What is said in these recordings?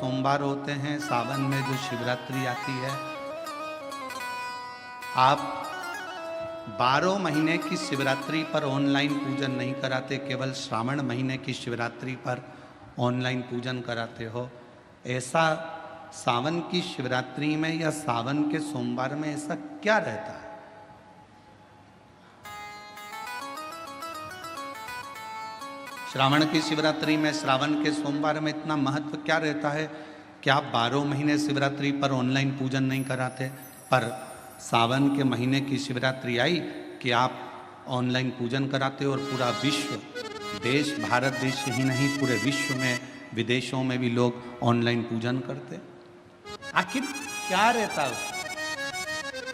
सोमवार होते हैं, सावन में जो शिवरात्रि आती है, आप 12 महीने की शिवरात्रि पर ऑनलाइन पूजन नहीं कराते, केवल श्रावण महीने की शिवरात्रि पर ऑनलाइन पूजन कराते हो। ऐसा सावन की शिवरात्रि में या सावन के सोमवार में ऐसा क्या रहता है? श्रावण की शिवरात्रि में, श्रावण के सोमवार में इतना महत्व क्या रहता है कि आप 12 महीने शिवरात्रि पर ऑनलाइन पूजन नहीं कराते, पर सावन के महीने की शिवरात्रि आई कि आप ऑनलाइन पूजन कराते हो और पूरा विश्व, देश, भारत देश ही नहीं पूरे विश्व में, विदेशों में भी लोग ऑनलाइन पूजन करते। आखिर क्या रहता है?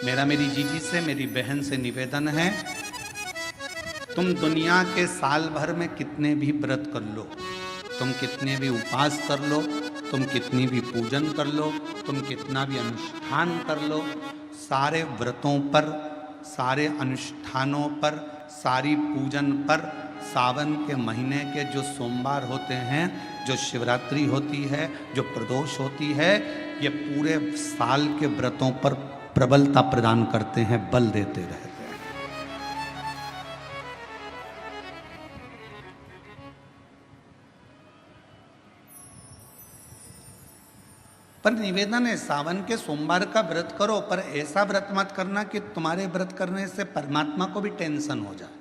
मेरा मेरी जीजी से, मेरी बहन से निवेदन है, तुम दुनिया के साल भर में कितने भी व्रत कर लो, तुम कितने भी उपवास कर लो, तुम कितनी भी पूजन कर लो, तुम कितना भी अनुष्ठान कर लो, सारे व्रतों पर, सारे अनुष्ठानों पर, सारी पूजन पर सावन के महीने के जो सोमवार होते हैं, जो शिवरात्रि होती है, जो प्रदोष होती है, ये पूरे साल के व्रतों पर प्रबलता प्रदान करते हैं, बल देते रहते हैं। पर निवेदन है, सावन के सोमवार का व्रत करो, पर ऐसा व्रत मत करना कि तुम्हारे व्रत करने से परमात्मा को भी टेंशन हो जाए।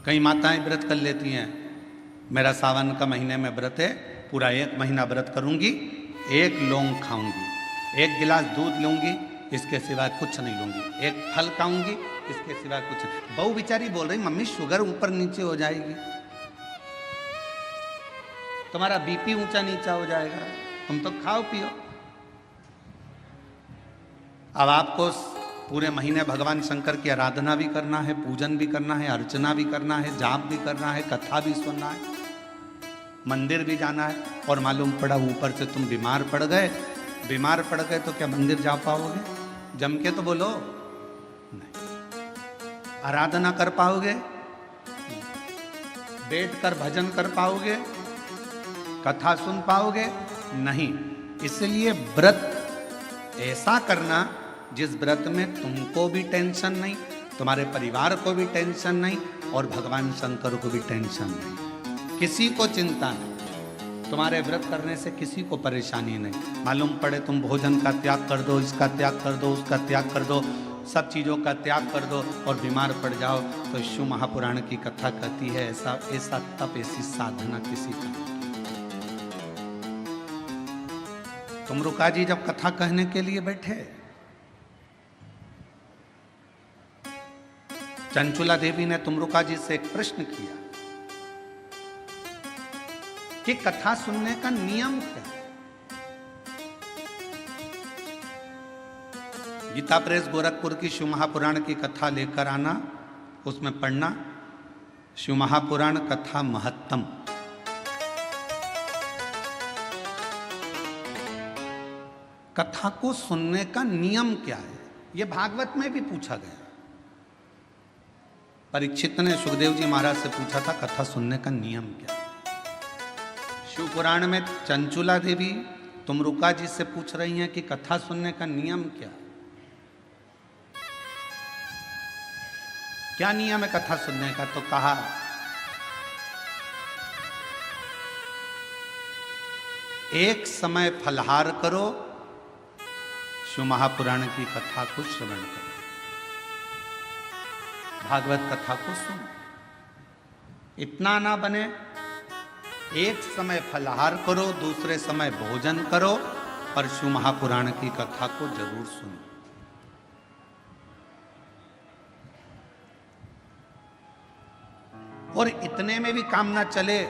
कई माताएं व्रत कर लेती हैं, मेरा सावन का महीने में व्रत है, पूरा 1 महीना व्रत करूंगी, 1 लौंग खाऊंगी, 1 गिलास दूध लूंगी, इसके सिवाय कुछ नहीं लूंगी, 1 फल खाऊंगी, इसके सिवाय कुछ नहीं। बहू बेचारी बोल रही, मम्मी शुगर ऊपर नीचे हो जाएगी, तुम्हारा बीपी ऊंचा नीचा हो जाएगा, तुम तो खाओ पियो। अब आपको पूरे महीने भगवान शंकर की आराधना भी करना है, पूजन भी करना है, अर्चना भी करना है, जाप भी करना है, कथा भी सुनना है, मंदिर भी जाना है, और मालूम पड़ा ऊपर से तुम बीमार पड़ गए। बीमार पड़ गए तो क्या मंदिर जा पाओगे? जम के तो बोलो, नहीं। आराधना कर पाओगे? बैठकर भजन कर पाओगे? कथा सुन पाओगे? नहीं। इसलिए व्रत ऐसा करना जिस व्रत में तुमको भी टेंशन नहीं, तुम्हारे परिवार को भी टेंशन नहीं, और भगवान शंकर को भी टेंशन नहीं, किसी को चिंता नहीं, तुम्हारे व्रत करने से किसी को परेशानी नहीं। मालूम पड़े तुम भोजन का त्याग कर दो, इसका त्याग कर दो, उसका त्याग कर दो, सब चीज़ों का त्याग कर दो और बीमार पड़ जाओ, तो शिव महापुराण की कथा कहती है ऐसा ऐसा तप, ऐसी साधना किसी का। तुमरुका जी जब कथा कहने के लिए बैठे, चंचुला देवी ने तुमरुका जी से एक प्रश्न किया कि कथा सुनने का नियम क्या है? गीता प्रेस गोरखपुर की शिव महापुराण की कथा लेकर आना, उसमें पढ़ना शिव महापुराण कथा महत्तम। कथा को सुनने का नियम क्या है, यह भागवत में भी पूछा गया। परीक्षित ने सुखदेव जी महाराज से पूछा था कथा सुनने का नियम क्या है। शिव पुराण में चंचुला देवी तुमरुका जी से पूछ रही हैं कि कथा सुनने का नियम क्या है, क्या नियम है कथा सुनने का? तो कहा एक समय फलहार करो, शिव महापुराण की कथा को श्रवण करो, भागवत कथा को सुनो। इतना ना बने, एक समय फलहार करो, दूसरे समय भोजन करो, पर शिव महापुराण की कथा को जरूर सुनो। और इतने में भी काम ना चले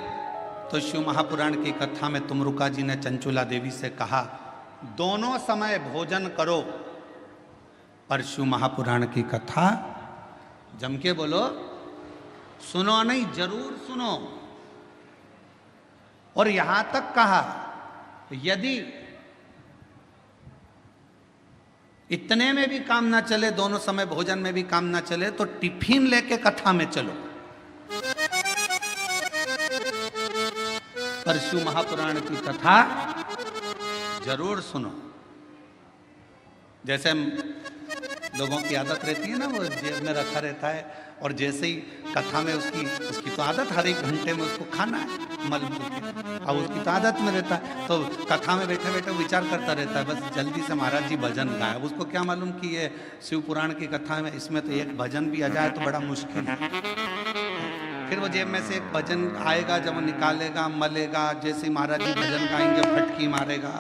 तो शिव महापुराण की कथा में तुमरुका जी ने चंचुला देवी से कहा दोनों समय भोजन करो, पर शिव महापुराण की कथा जम के बोलो, सुनो नहीं, जरूर सुनो। और यहां तक कहा यदि इतने में भी काम ना चले, दोनों समय भोजन में भी काम ना चले, तो टिफिन लेके कथा में चलो। पर शिव महापुराण की कथा जरूर सुनो। जैसे लोगों की आदत रहती है ना, वो जेब में रखा रहता है, और जैसे ही कथा में उसकी तो आदत हर एक घंटे में उसको खाना है मल, और उसकी तो आदत में रहता है, तो कथा में बैठे बैठे विचार करता रहता है बस जल्दी से महाराज जी भजन गाए। अब उसको क्या मालूम कि ये शिव पुराण की कथा में इसमें तो एक भजन भी आ जाए तो बड़ा मुश्किल है। फिर वो जेब में से एक भजन आएगा, जब वो निकालेगा, मलेगा, जैसे ही महाराज जी भजन गाएंगे फटकी मारेगा,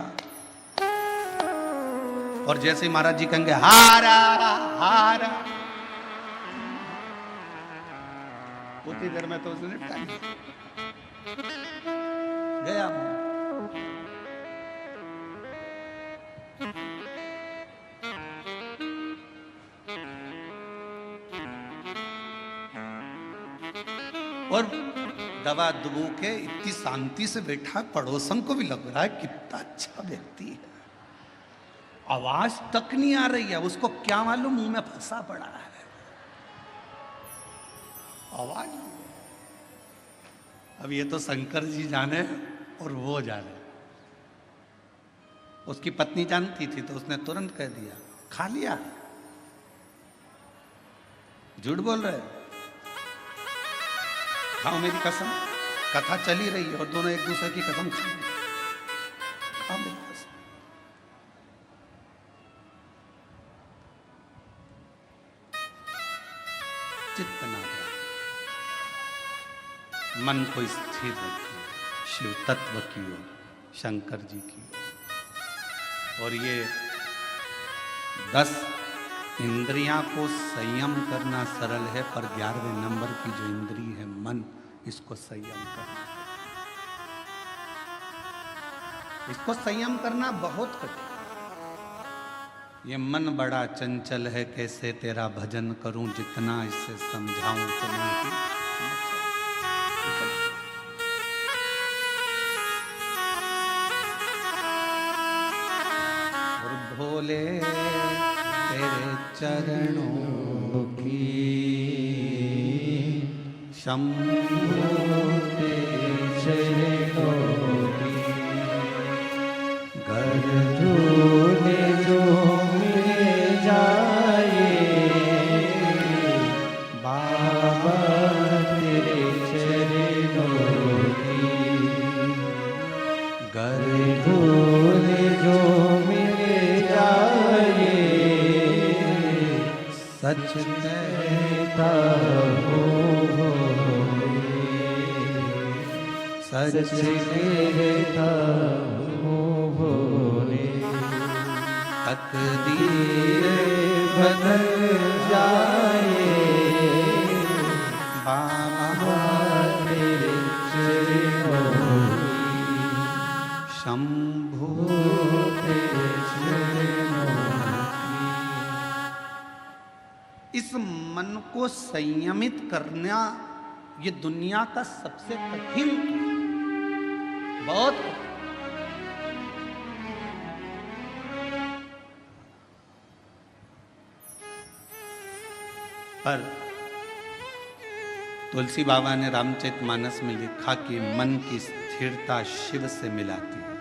और जैसे ही महाराज जी कहेंगे हारा हारा, उतनी देर में तो उसने निपटा गया। और दवा दुबू के इतनी शांति से बैठा, पड़ोसन को भी लग रहा है कितना अच्छा व्यक्ति है, आवाज तक नहीं आ रही है, उसको क्या मालूम मुंह में फंसा पड़ा है आवाज। अब ये तो शंकर जी जाने और वो जाने। उसकी पत्नी जानती थी तो उसने तुरंत कह दिया खा लिया, झूठ बोल रहे, खाओ मेरी कसम। कथा चली रही है और दोनों एक दूसरे की कसम खा रहे, खाओ मेरी कसम। चित्त ना गया, मन को स्थिर रखिए शिव तत्व की ओर, शंकर जी की ओर। और ये 10 इंद्रियां को संयम करना सरल है, पर 11वें नंबर की जो इंद्री है मन, इसको संयम करना, इसको संयम करना बहुत कठिन। ये मन बड़ा चंचल है, कैसे तेरा भजन करूं, जितना इसे समझाऊं उतना ही। और भोले तेरे चरणों की शंभो तेरे चरणों की गरजूने जो मिल जाए, बाबा तेरे चरणों की गरजूने जो मिल जाए, सच कहता हूँ सच कहता हूँ भोले, तकदीर बदल जाए, बाबा तेरे चरणों की शंभो तेरे चरणों की। इस मन को संयमित करना ये दुनिया का सबसे कठिन, बहुत पर तुलसी बाबा ने रामचरितमानस में लिखा कि मन की स्थिरता शिव से मिलाती है।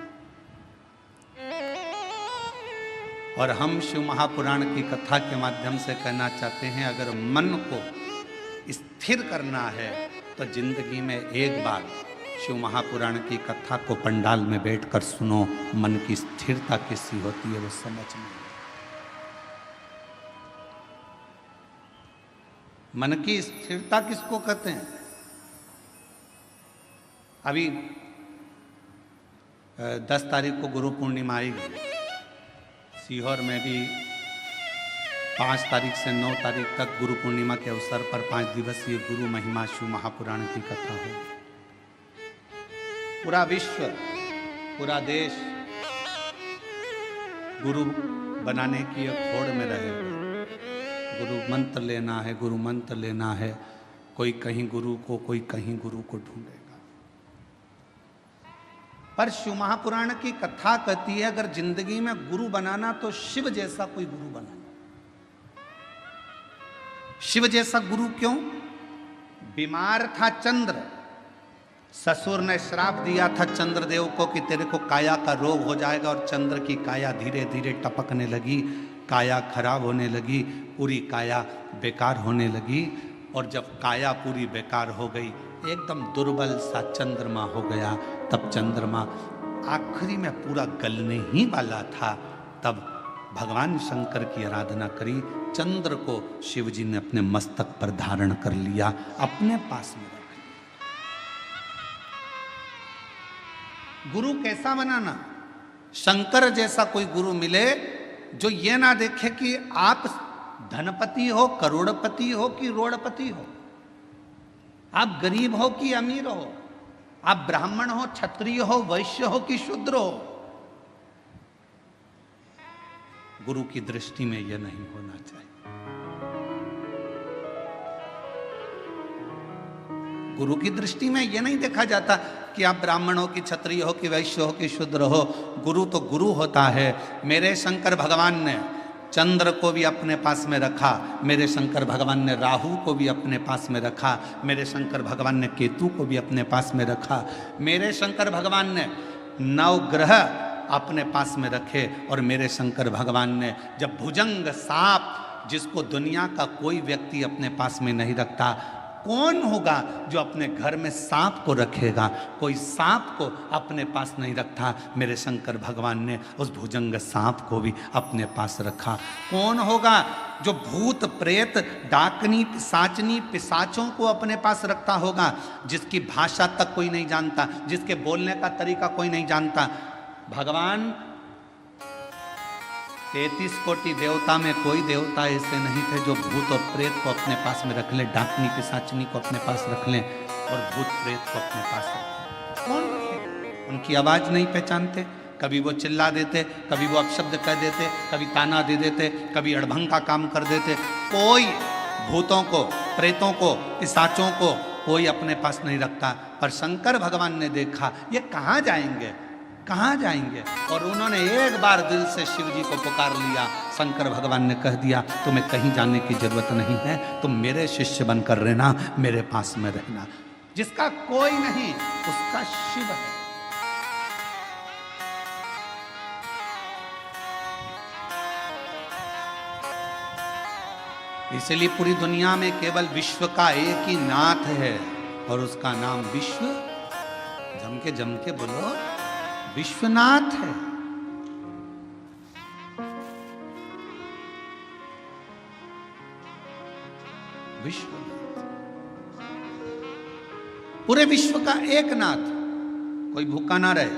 और हम शिव महापुराण की कथा के माध्यम से कहना चाहते हैं, अगर मन को स्थिर करना है तो जिंदगी में एक बार शिव महापुराण की कथा को पंडाल में बैठकर सुनो। मन की स्थिरता कैसी होती है वो समझ में। मन की स्थिरता किसको कहते हैं? अभी 10 तारीख को गुरु पूर्णिमा आएगी। सीहोर में भी 5 तारीख से 9 तारीख तक गुरु पूर्णिमा के अवसर पर 5 दिवसीय गुरु महिमा शिव महापुराण की कथा है। पूरा विश्व, पूरा देश गुरु बनाने की एक होड़ में रहे। गुरु मंत्र लेना है, गुरु मंत्र लेना है। कोई कहीं गुरु को, कोई कहीं गुरु को ढूंढेगा। पर शिव महापुराण की कथा कहती है अगर जिंदगी में गुरु बनाना तो शिव जैसा कोई गुरु बनाना। शिव जैसा गुरु क्यों? बीमार था चंद्र, ससुर ने श्राप दिया था चंद्रदेव को कि तेरे को काया का रोग हो जाएगा, और चंद्र की काया धीरे धीरे टपकने लगी, काया खराब होने लगी, पूरी काया बेकार होने लगी। और जब काया पूरी बेकार हो गई, एकदम दुर्बल सा चंद्रमा हो गया, तब चंद्रमा आखिरी में पूरा गलने ही वाला था, तब भगवान शंकर की आराधना करी, चंद्र को शिवजी ने अपने मस्तक पर धारण कर लिया, अपने पास में रख लिया। गुरु कैसा बनाना? शंकर जैसा कोई गुरु मिले जो ये ना देखे कि आप धनपति हो, करोड़पति हो कि रोड़पति हो, आप गरीब हो कि अमीर हो, आप ब्राह्मण हो, क्षत्रिय हो, वैश्य हो कि शूद्र हो। गुरु की दृष्टि में यह नहीं होना चाहिए। गुरु की दृष्टि में यह नहीं देखा जाता कि आप ब्राह्मण हो कि क्षत्रिय हो कि वैश्य हो कि शूद्र हो। गुरु तो गुरु होता है। मेरे शंकर भगवान ने चंद्र को भी अपने पास में रखा, मेरे शंकर भगवान ने राहु को भी अपने पास में रखा, मेरे शंकर भगवान ने केतु को भी अपने पास में रखा, मेरे शंकर भगवान ने 9 ग्रह अपने पास में रखे, और मेरे शंकर भगवान ने जब भुजंग सांप, जिसको दुनिया का कोई व्यक्ति अपने पास में नहीं रखता, कौन होगा जो अपने घर में सांप को रखेगा? कोई सांप को अपने पास नहीं रखता, मेरे शंकर भगवान ने उस भुजंग सांप को भी अपने पास रखा। कौन होगा जो भूत प्रेत डाकनी पिशाचनी पिशाचों को अपने पास रखता होगा, जिसकी भाषा तक कोई नहीं जानता, जिसके बोलने का तरीका कोई नहीं जानता? भगवान 33 कोटि देवता में कोई देवता ऐसे नहीं थे जो भूत और प्रेत को अपने पास में रख ले, डाकनी पिशाचनी को अपने पास रख लें और भूत प्रेत को अपने पास रख लें। कौन रखे? उनकी आवाज नहीं पहचानते, कभी वो चिल्ला देते, कभी वो अपशब्द कह देते, कभी ताना दे देते, कभी अड़भंग का काम कर देते। कोई भूतों को, प्रेतों को, पिशाचों को कोई अपने पास नहीं रखता। पर शंकर भगवान ने देखा ये कहाँ जाएंगे, कहाँ जाएंगे, और उन्होंने एक बार दिल से शिव जी को पुकार लिया। शंकर भगवान ने कह दिया तुम्हें कहीं जाने की जरूरत नहीं है, तुम मेरे शिष्य बनकर रहना, मेरे पास में रहना। जिसका कोई नहीं उसका शिव है। इसलिए पूरी दुनिया में केवल विश्व का एक ही नाथ है, और उसका नाम विश्व, जम के बोलो, विश्वनाथ है। विश्वनाथ, पूरे विश्व का एक नाथ। कोई भूखा ना रहे,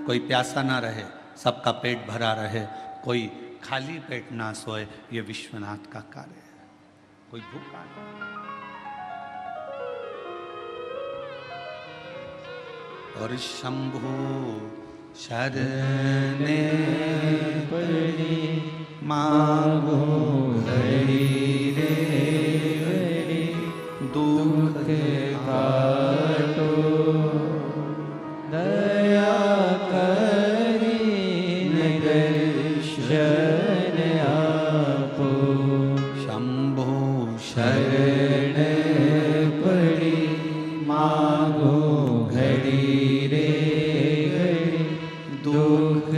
कोई प्यासा ना रहे, सबका पेट भरा रहे, कोई खाली पेट ना सोए, ये विश्वनाथ का कार्य है। कोई भूखा नहीं। और शंभु शरणे पड़ी मांगो हरि रे हरि, दुख काटो दया करी दर्शन आपो। शंभो शरण पड़ी मांगो हरि रे हरि, दुख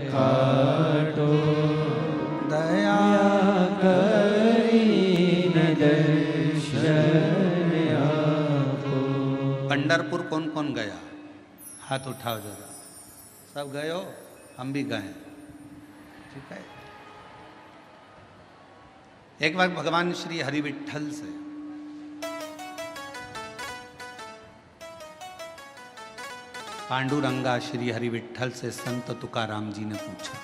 काटो दया करी दर्शन आपो। पंढरपुर कौन कौन गया? हाथ उठाओ जरा। सब गए हो? हम भी गए। ठीक है। एक बार भगवान श्री हरि विठ्ठल से पांडुरंगा श्री हरि विठ्ठल से संत तुकाराम जी ने पूछा,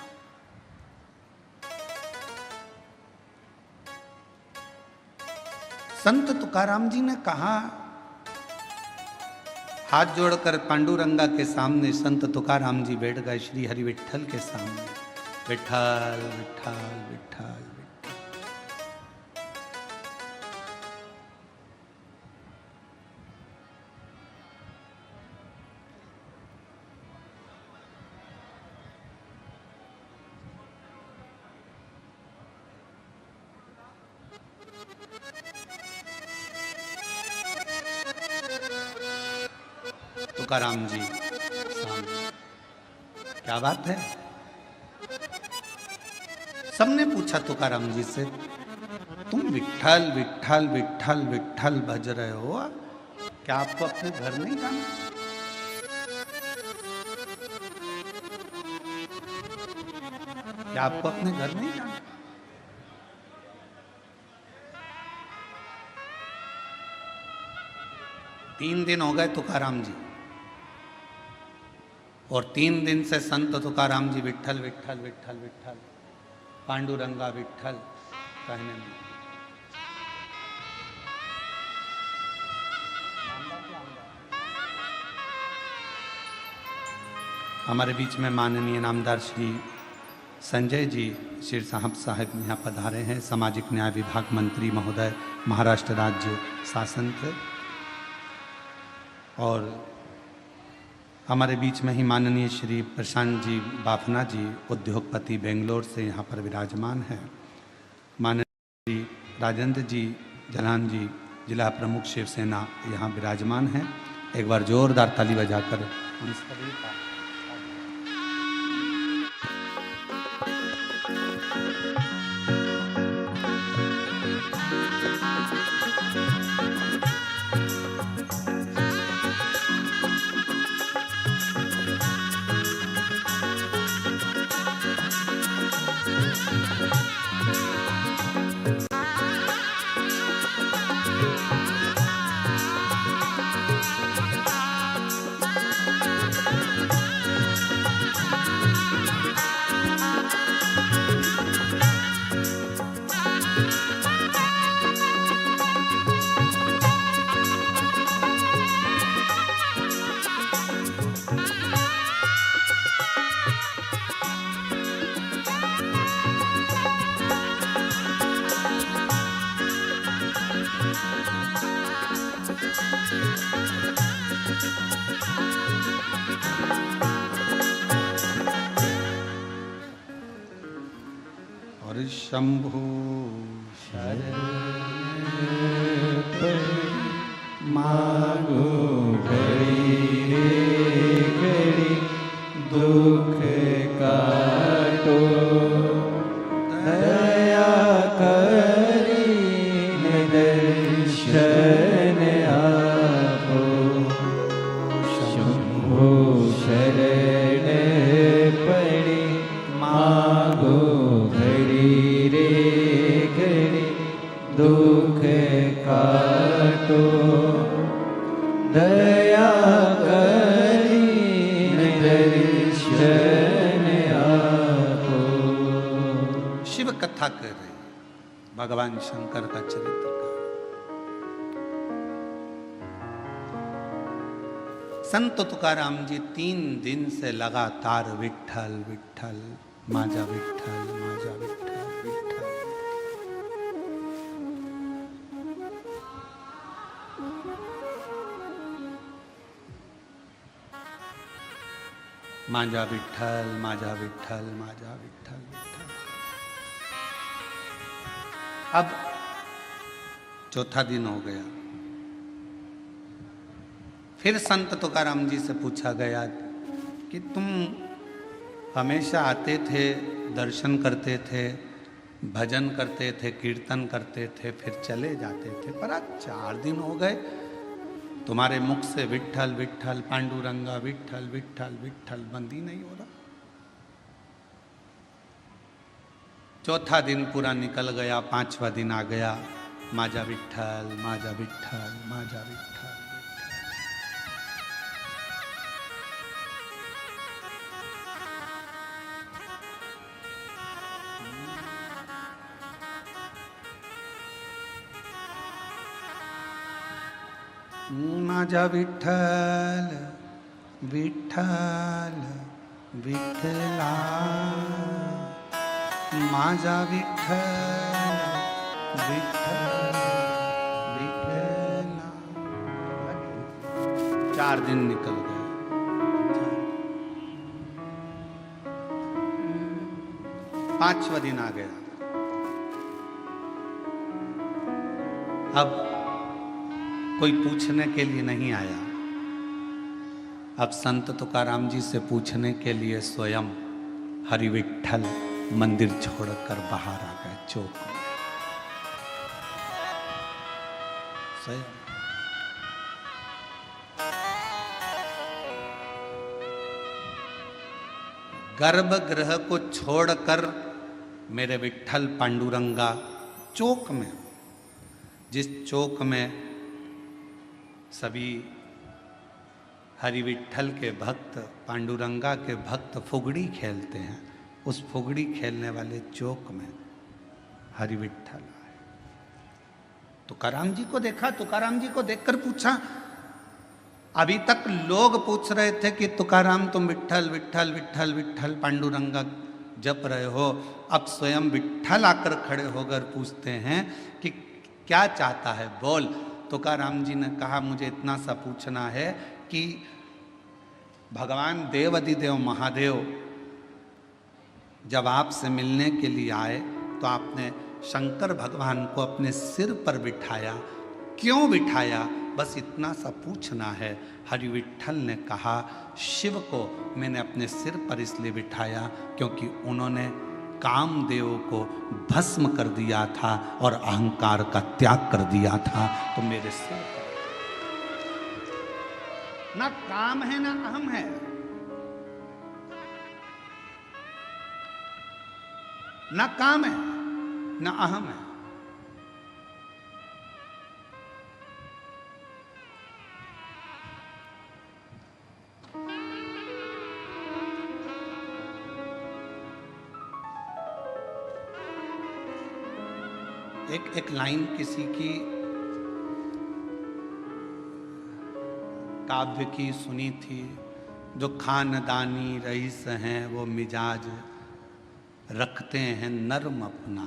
संत तुकाराम जी ने कहा, हाथ जोड़कर पांडुरंगा के सामने संत तुकाराम जी बैठ गए श्री हरि विठ्ठल के सामने। विठ्ठल विठ्ठल विठ्ठल विठ्ठल। तुकाराम जी सामने। क्या बात है? सबने पूछा तुकाराम जी से, तुम विट्ठल विट्ठल विट्ठल विट्ठल भज रहे हो, क्या आपको अपने घर नहीं जाना? क्या आपको अपने घर नहीं जाना? तीन दिन हो गए तुकाराम जी, और 3 दिन से संत तुकाराम जी विट्ठल विट्ठल विट्ठल विट्ठल, पांडुरंगा विट्ठल कहने में। हमारे बीच में माननीय नामदार श्री संजय जी श्री साहब यहाँ पधारे हैं, सामाजिक न्याय विभाग मंत्री महोदय, महाराष्ट्र राज्य शासन थे। और हमारे बीच में ही माननीय श्री प्रशांत जी बाफना जी, उद्योगपति बेंगलोर से यहाँ पर विराजमान हैं। माननीय श्री राजेंद्र जी जलान जी, जिला प्रमुख शिवसेना, यहाँ विराजमान हैं। एक बार जोरदार ताली बजाकर उन सभी का शंभु मागो घड़ी रे घड़ी दुख काटो, दया करी दर्शन आपो, शंभु शरण पड़ी मागो घड़ी रे घड़ी दुख काटो, दया करी दर्शन आपो। शिव कथा कर रहे भगवान शंकर का चरित्र का। संत तुकाराम जी 3 दिन से लगातार विट्ठल विट्ठल माजा विट्ठल माजा विट्ठल विट्ठल। माजा विट्ठल माजा विट्ठल माजा विट्ठल विट्ठल। अब 4था दिन हो गया। फिर संत तुकाराम जी से पूछा गया कि तुम हमेशा आते थे, दर्शन करते थे, भजन करते थे, कीर्तन करते थे, फिर चले जाते थे, पर आज 4 दिन हो गए तुम्हारे मुख से विट्ठल विट्ठल पांडुरंगा विट्ठल विट्ठल विट्ठल बंद ही नहीं हो रहा। 4था दिन पूरा निकल गया, 5वां दिन आ गया, माजा विट्ठल माजा विट्ठल माजा विट्ठल। माझा विठ्ठल विठ्ठल विठ्ठला, माझा विठ्ठल विठ्ठल विठ्ठला। 4 दिन निकल गए। 5वां दिन आ गया। अब कोई पूछने के लिए नहीं आया, अब संत तुकाराम जी से पूछने के लिए स्वयं हरि विठ्ठल मंदिर छोड़कर बाहर आ गए चौक में। स्वयं गर्भगृह को छोड़कर मेरे विठ्ठल पांडुरंगा चौक में, जिस चौक में सभी हरि विठ्ठल के भक्त, पांडुरंगा के भक्त फुगड़ी खेलते हैं, उस फुगड़ी खेलने वाले चौक में हरि विठ्ठल आए। तुकाराम जी को देखा, तुकाराम जी को देखकर पूछा। अभी तक लोग पूछ रहे थे कि तुकाराम तुम विठ्ठल विठ्ठल विठ्ठल विठ्ठल पांडुरंगा जप रहे हो, अब स्वयं विठ्ठल आकर खड़े होकर पूछते हैं कि क्या चाहता है, बोल। तुकाराम जी ने कहा मुझे इतना सा पूछना है कि भगवान देवाधिदेव महादेव जब आपसे मिलने के लिए आए तो आपने शंकर भगवान को अपने सिर पर बिठाया, क्यों बिठाया, बस इतना सा पूछना है। हरि विठ्ठल ने कहा शिव को मैंने अपने सिर पर इसलिए बिठाया क्योंकि उन्होंने कामदेव को भस्म कर दिया था और अहंकार का त्याग कर दिया था, तो मेरे सिर पर ना काम है ना अहम है, ना काम है ना अहम है। एक लाइन किसी की काव्य की सुनी थी, जो खानदानी रईस हैं वो मिजाज रखते हैं नर्म अपना।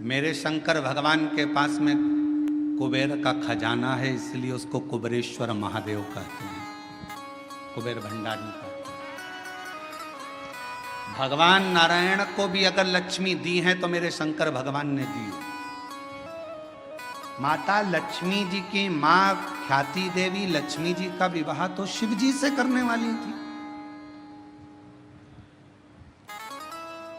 मेरे शंकर भगवान के पास में कुबेर का खजाना है, इसलिए उसको कुबेरेश्वर महादेव कहते हैं, कुबेर भंडारी कहते हैं। भगवान नारायण को भी अगर लक्ष्मी दी है तो मेरे शंकर भगवान ने दी। माता लक्ष्मी जी की मां ख्याति देवी लक्ष्मी जी का विवाह तो शिव जी से करने वाली थी,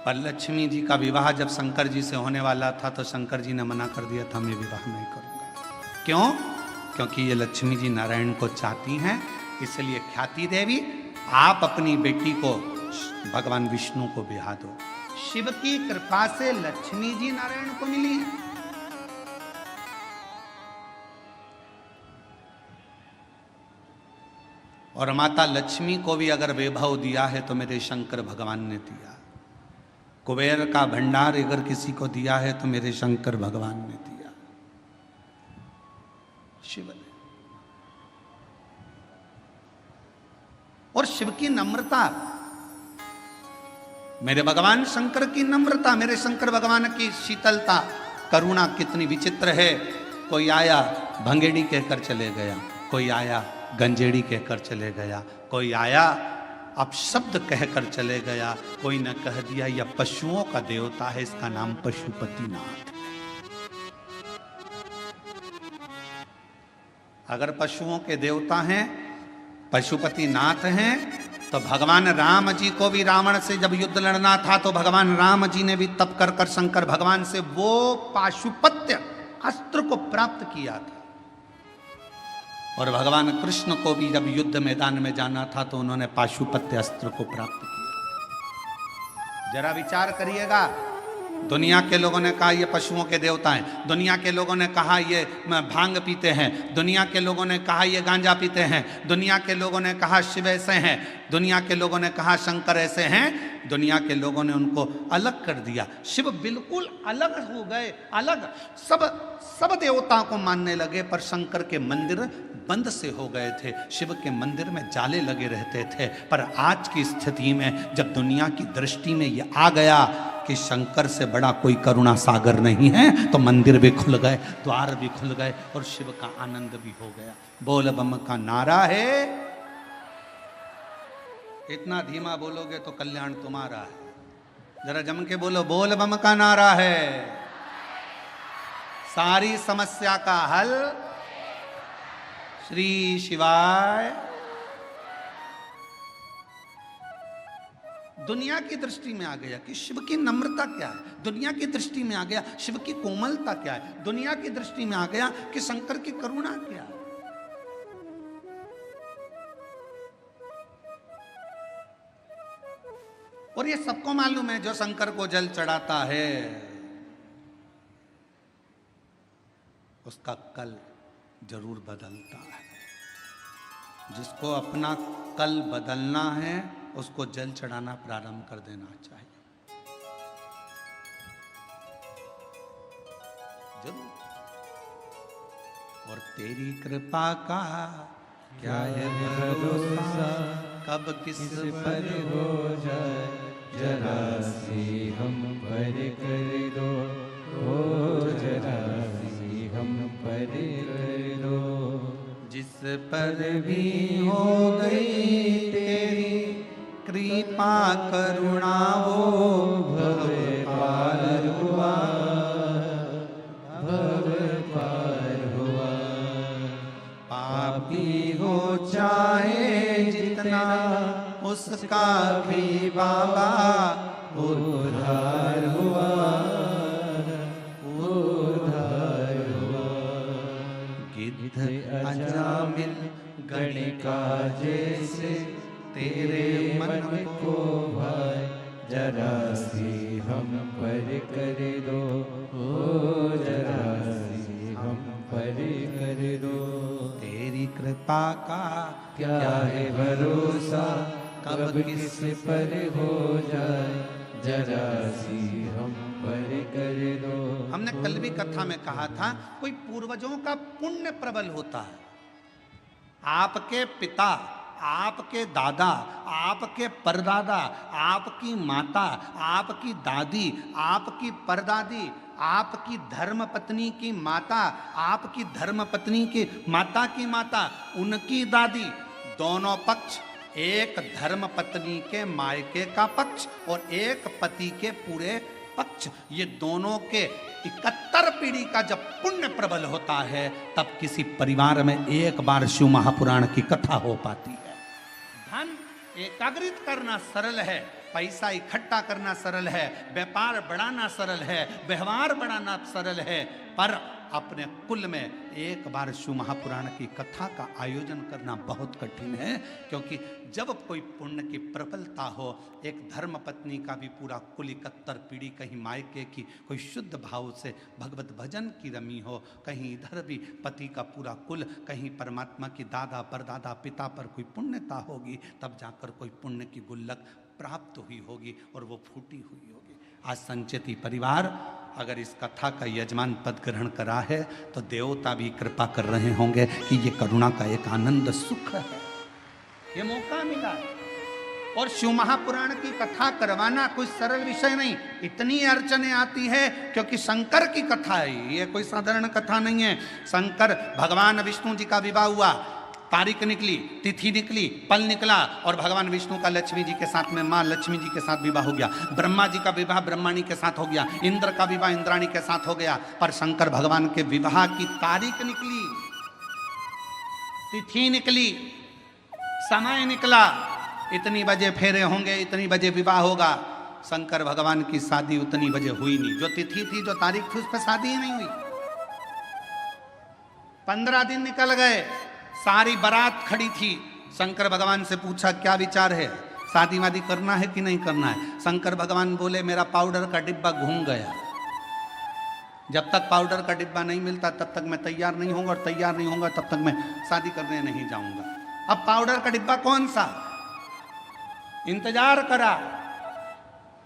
पर लक्ष्मी जी का विवाह जब शंकर जी से होने वाला था तो शंकर जी ने मना कर दिया था, मैं विवाह नहीं करूंगा। क्यों? क्योंकि ये लक्ष्मी जी नारायण को चाहती हैं, इसलिए ख्याति देवी आप अपनी बेटी को भगवान विष्णु को ब्याह दो। शिव की कृपा से लक्ष्मी जी नारायण को मिली है। और माता लक्ष्मी को भी अगर वैभव दिया है तो मेरे शंकर भगवान ने दिया। कुबेर का भंडार अगर किसी को दिया है तो मेरे शंकर भगवान ने दिया, शिव ने। और शिव की नम्रता, मेरे भगवान शंकर की नम्रता, मेरे शंकर भगवान की शीतलता, करुणा कितनी विचित्र है। कोई आया भंगेड़ी कहकर चले गया, कोई आया गंजेड़ी कहकर चले गया, कोई आया अपशब्द कहकर चले गया, कोई न कह दिया यह पशुओं का देवता है, इसका नाम पशुपतिनाथ। अगर पशुओं के देवता हैं, पशुपतिनाथ हैं, तो भगवान राम जी को भी रावण से जब युद्ध लड़ना था तो भगवान राम जी ने भी तप कर कर शंकर भगवान से वो पाशुपत्य अस्त्र को प्राप्त किया था। और भगवान कृष्ण को भी जब युद्ध मैदान में जाना था तो उन्होंने पाशुपत्य अस्त्र को प्राप्त किया। जरा विचार करिएगा, दुनिया के लोगों ने कहा ये पशुओं के देवता हैं, दुनिया के लोगों ने कहा ये भांग पीते हैं, दुनिया के लोगों ने कहा ये गांजा पीते हैं, दुनिया के लोगों ने कहा शिव ऐसे हैं, दुनिया के लोगों ने कहा शंकर ऐसे हैं, दुनिया के लोगों ने उनको अलग कर दिया। शिव बिल्कुल अलग हो गए, अलग सब देवताओं को मानने लगे, पर शंकर के मंदिर बंद से हो गए थे, शिव के मंदिर में जाले लगे रहते थे। पर आज की स्थिति में जब दुनिया की दृष्टि में ये आ गया कि शंकर से बड़ा कोई करुणा सागर नहीं है, तो मंदिर भी खुल गए, द्वार भी खुल गए और शिव का आनंद भी हो गया। बोल बम का नारा है, इतना धीमा बोलोगे तो कल्याण तुम्हारा है। जरा जम के बोलो, बोल बम का नारा है, सारी समस्या का हल श्री शिवाय। दुनिया की दृष्टि में आ गया कि शिव की नम्रता क्या है, दुनिया की दृष्टि में आ गया शिव की कोमलता क्या है, दुनिया की दृष्टि में आ गया कि शंकर की करुणा क्या है। और ये सबको मालूम है, जो शंकर को जल चढ़ाता है उसका कल जरूर बदलता है। जिसको अपना कल बदलना है उसको जल चढ़ाना प्रारंभ कर देना चाहिए, जरूर। और तेरी कृपा का क्या है भरोसा, कब किस पर हो जाए जरा सी हम पर कर दो, ओ जरा सी हम पर कर दो। जिस पर भी हो गई तेरी कृपा करुणा वो भव पार हुआ, भव पार हुआ। पापी हो चाहे जितना उसका भी बाबा उद्धार हुआ, उद्धार हुआ। गिद्ध अजामिल गणिका जैसे तेरे मन को भाई जरा सी हम पर कर दो, ओ जरा सी हम पर कर दो। तेरी कृपा का क्या है भरोसा, कब किस पर हो जाए जरा सी हम पर कर दो। हमने कल भी कथा में कहा था, कोई पूर्वजों का पुण्य प्रबल होता है। आपके पिता, आपके दादा, आपके परदादा, आपकी माता, आपकी दादी, आपकी परदादी, आपकी धर्म पत्नी की माता, आपकी धर्म पत्नी की माता की माता, उनकी दादी, दोनों पक्ष, एक धर्म पत्नी के मायके का पक्ष और एक पति के पूरे पक्ष, ये दोनों के 71 पीढ़ी का जब पुण्य प्रबल होता है तब किसी परिवार में एक बार शिव महापुराण की कथा हो पाती है। धन एकाग्रित करना सरल है, पैसा इकट्ठा करना सरल है, व्यापार बढ़ाना सरल है, व्यवहार बढ़ाना सरल है, पर अपने कुल में एक बार शिव महापुराण की कथा का आयोजन करना बहुत कठिन है। क्योंकि जब कोई पुण्य की प्रबलता हो, एक धर्म पत्नी का भी पूरा कुल 71 पीढ़ी, कहीं मायके की कोई शुद्ध भाव से भगवत भजन की रमी हो, कहीं इधर भी पति का पूरा कुल, कहीं परमात्मा की दादा परदादा पिता पर कोई पुण्यता होगी, तब जाकर कोई पुण्य की गुल्लक प्राप्त हुई होगी और वो फूटी हुई होगी। आज संचेती परिवार अगर इस कथा का यजमान पद ग्रहण करा है तो देवता भी कृपा कर रहे होंगे कि ये करुणा का एक आनंद सुख है, ये मौका मिला है। और शिव महापुराण की कथा करवाना कोई सरल विषय नहीं, इतनी अड़चने आती है क्योंकि शंकर की कथा है, ये कोई साधारण कथा नहीं है। शंकर भगवान विष्णु जी का विवाह हुआ, तारीख निकली, तिथि निकली, पल निकला और भगवान विष्णु का लक्ष्मी जी के साथ में मां लक्ष्मी जी के साथ विवाह हो गया। ब्रह्मा जी का विवाह ब्रह्माणी के साथ हो गया, इंद्र का विवाह इंद्राणी के साथ हो गया। पर शंकर भगवान के विवाह की तारीख निकली, तिथि निकली, समय निकला, इतनी बजे फेरे होंगे, इतनी बजे विवाह होगा। शंकर भगवान की शादी उतनी बजे हुई नहीं, जो तिथि थी, जो तारीख थी, उस पर शादी ही नहीं हुई। 15 दिन निकल गए, सारी बारात खड़ी थी। शंकर भगवान से पूछा क्या विचार है, शादी वादी करना है कि नहीं करना है। शंकर भगवान बोले मेरा पाउडर का डिब्बा घूम गया, जब तक पाउडर का डिब्बा नहीं मिलता तब तक मैं तैयार नहीं होऊंगा, और तैयार नहीं होऊंगा तब तक मैं शादी करने नहीं जाऊंगा। अब पाउडर का डिब्बा कौन सा, इंतजार करा।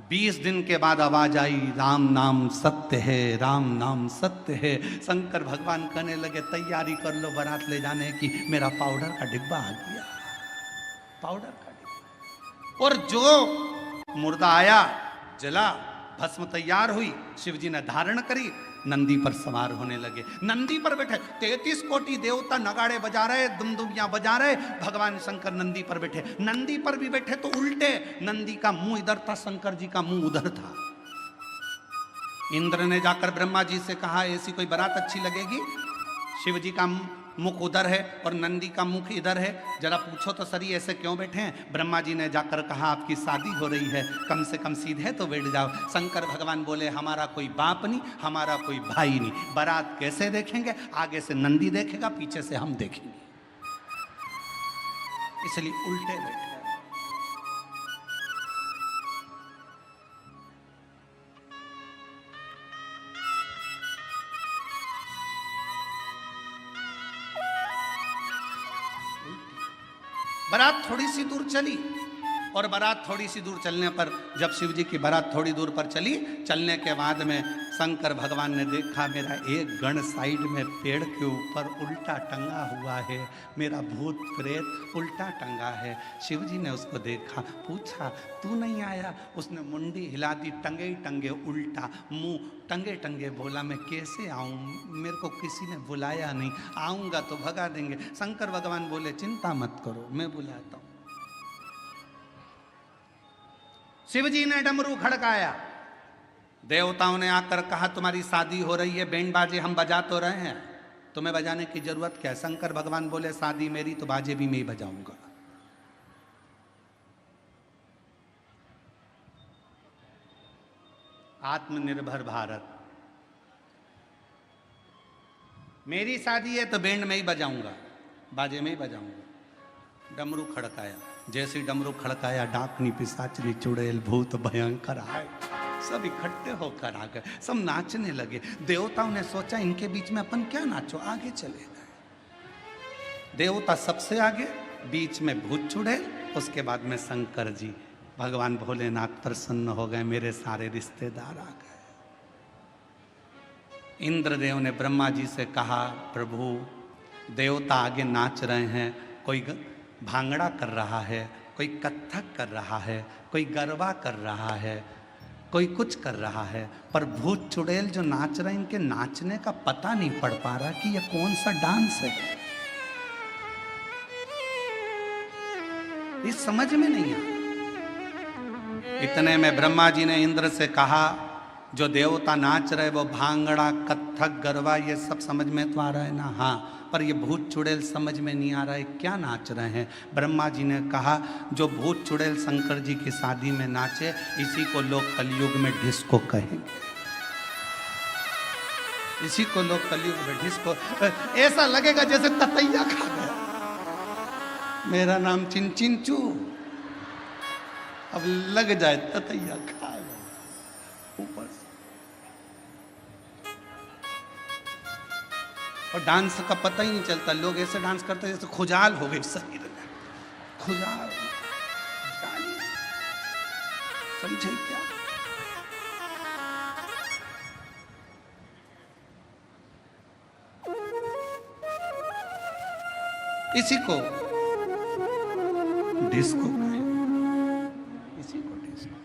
20 दिन के बाद आवाज आई, राम नाम सत्य है, राम नाम सत्य है। शंकर भगवान कहने लगे तैयारी कर लो बारात ले जाने की, मेरा पाउडर का डिब्बा आ गया, पाउडर का डिब्बा। और जो मुर्दा आया, जला, भस्म तैयार हुई, शिव जी ने धारण करी, नंदी पर सवार होने लगे। नंदी पर बैठे 33 कोटि देवता नगाड़े बजा रहे, दुमदुमियां बजा रहे, भगवान शंकर नंदी पर बैठे। नंदी पर भी बैठे तो उल्टे, नंदी का मुंह इधर था, शंकर जी का मुंह उधर था। इंद्र ने जाकर ब्रह्मा जी से कहा ऐसी कोई बारात अच्छी लगेगी। शिव जी का मुख उधर है और नंदी का मुख इधर है, जरा पूछो तो सरी ऐसे क्यों बैठे हैं? ब्रह्मा जी ने जाकर कहा आपकी शादी हो रही है, कम से कम सीधे तो बैठ जाओ। शंकर भगवान बोले हमारा कोई बाप नहीं, हमारा कोई भाई नहीं, बारात कैसे देखेंगे? आगे से नंदी देखेगा, पीछे से हम देखेंगे, इसलिए उल्टे बैठे। बारात थोड़ी सी दूर चली और बारात थोड़ी सी दूर चलने पर जब शिव जी की बारात थोड़ी दूर पर चली, चलने के बाद में शंकर भगवान ने देखा मेरा एक गण साइड में पेड़ के ऊपर उल्टा टंगा हुआ है, मेरा भूत प्रेत उल्टा टंगा है। शिव जी ने उसको देखा, पूछा तू नहीं आया? उसने मुंडी हिला दी, टंगे ही टंगे उल्टा, मुंह टंगे टंगे बोला मैं कैसे आऊं, मेरे को किसी ने बुलाया नहीं, आऊंगा तो भगा देंगे। शंकर भगवान बोले चिंता मत करो, मैं बुलाता हूं। शिव जी ने डमरू खड़काया, देवताओं ने आकर कहा तुम्हारी शादी हो रही है, बैंड बाजे हम बजा तो रहे हैं, तुम्हें बजाने की जरूरत क्या है? शंकर भगवान बोले शादी मेरी तो बाजे भी मैं ही बजाऊंगा। आत्मनिर्भर भारत, मेरी शादी है तो बैंड में ही बजाऊंगा, बाजे में ही बजाऊंगा। डमरू खड़काया, जैसे डमरू खड़काया डाकनी पिशाचनी चुड़ैल भूत भयंकर आए, सब इकट्ठे होकर आ गए, सब नाचने लगे। देवताओं ने सोचा इनके बीच में अपन क्या नाचो, आगे चले गए। देवता सबसे आगे, बीच में भूत चुड़ैल, उसके बाद में शंकर जी। भगवान भोलेनाथ प्रसन्न हो गए, मेरे सारे रिश्तेदार आ गए। इंद्रदेव ने ब्रह्मा जी से कहा प्रभु देवता आगे नाच रहे हैं, कोई भांगड़ा कर रहा है, कोई कत्थक कर रहा है, कोई गरबा कर रहा है, कोई कुछ कर रहा है, पर भूत चुड़ैल जो नाच रहे हैं इनके नाचने का पता नहीं पड़ पा रहा कि ये कौन सा डांस है, ये समझ में नहीं आ। इतने में ब्रह्मा जी ने इंद्र से कहा जो देवता नाच रहे वो भांगड़ा कत्थक गरबा ये सब समझ में तो आ रहा है ना? हाँ, पर ये भूत चुड़ैल समझ में नहीं आ रहा है, क्या नाच रहे हैं? ब्रह्मा जी ने कहा जो भूत चुड़ैल शंकर जी की शादी में नाचे इसी को लोग कलयुग में डिस्को कहेंगे, इसी को लोग कलयुग में डिस्को। ऐसा लगेगा जैसे ततैया खा गया, मेरा नाम चिंचिंचू, अब लग जाए ततैया खा गया ऊपर से। और डांस का पता ही नहीं चलता, लोग ऐसे डांस करते जैसे खुजाल हो गई शरीर में, खुजाल, समझे क्या? इसी को डिस्को कहें, इसी को डिस्को।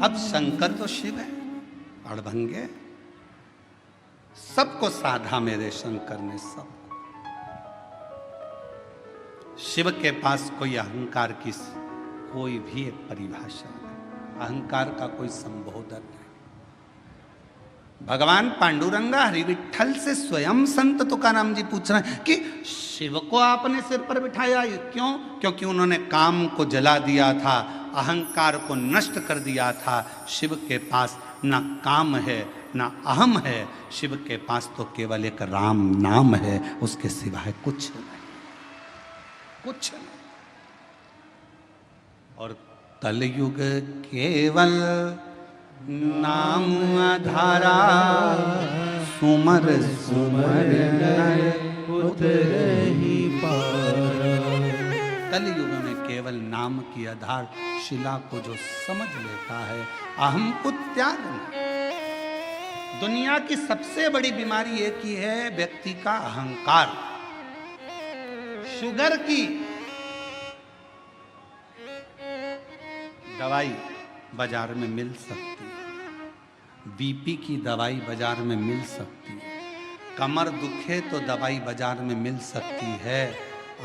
अब शंकर तो शिव है, अड़भंगे, सबको साधा मेरे शंकर ने, सबको। शिव के पास कोई अहंकार की कोई भी एक परिभाषा नहीं, अहंकार का कोई संबोधन नहीं। भगवान पांडुरंगा हरिविठल से स्वयं संत तुकाराम जी पूछ रहे हैं कि शिव को आपने सिर पर बिठाया, क्यों? क्योंकि उन्होंने काम को जला दिया था, अहंकार को नष्ट कर दिया था। शिव के पास ना काम है ना अहम है, शिव के पास तो केवल एक राम नाम है, उसके सिवाय कुछ नहीं, कुछ नहीं। और कलयुग केवल नाम आधारा, सुमर सुमर उतरहि पारा। कलयुग में केवल नाम की आधार शिला को जो समझ लेता है, अहम को त्याग नहीं। दुनिया की सबसे बड़ी बीमारी एक ही है, व्यक्ति का अहंकार। शुगर की दवाई बाजार में मिल सकती है, बीपी की दवाई बाजार में मिल सकती है, कमर दुखे तो दवाई बाजार में मिल सकती है,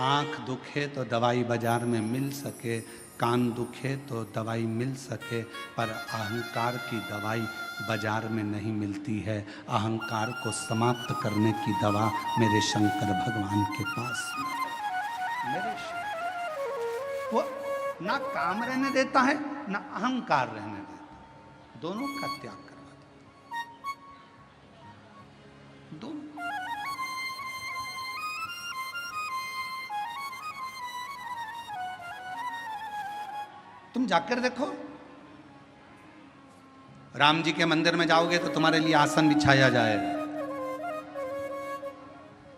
आंख दुखे तो दवाई बाजार में मिल सके, कान दुखे तो दवाई मिल सके, पर अहंकार की दवाई बाजार में नहीं मिलती है। अहंकार को समाप्त करने की दवा मेरे शंकर भगवान के पास है। मेरे वो ना काम रहने देता है ना अहंकार रहने देता, दोनों का त्याग करवा देता, दोनों। तुम जाकर देखो, राम जी के मंदिर में जाओगे तो तुम्हारे लिए आसन बिछाया जाएगा।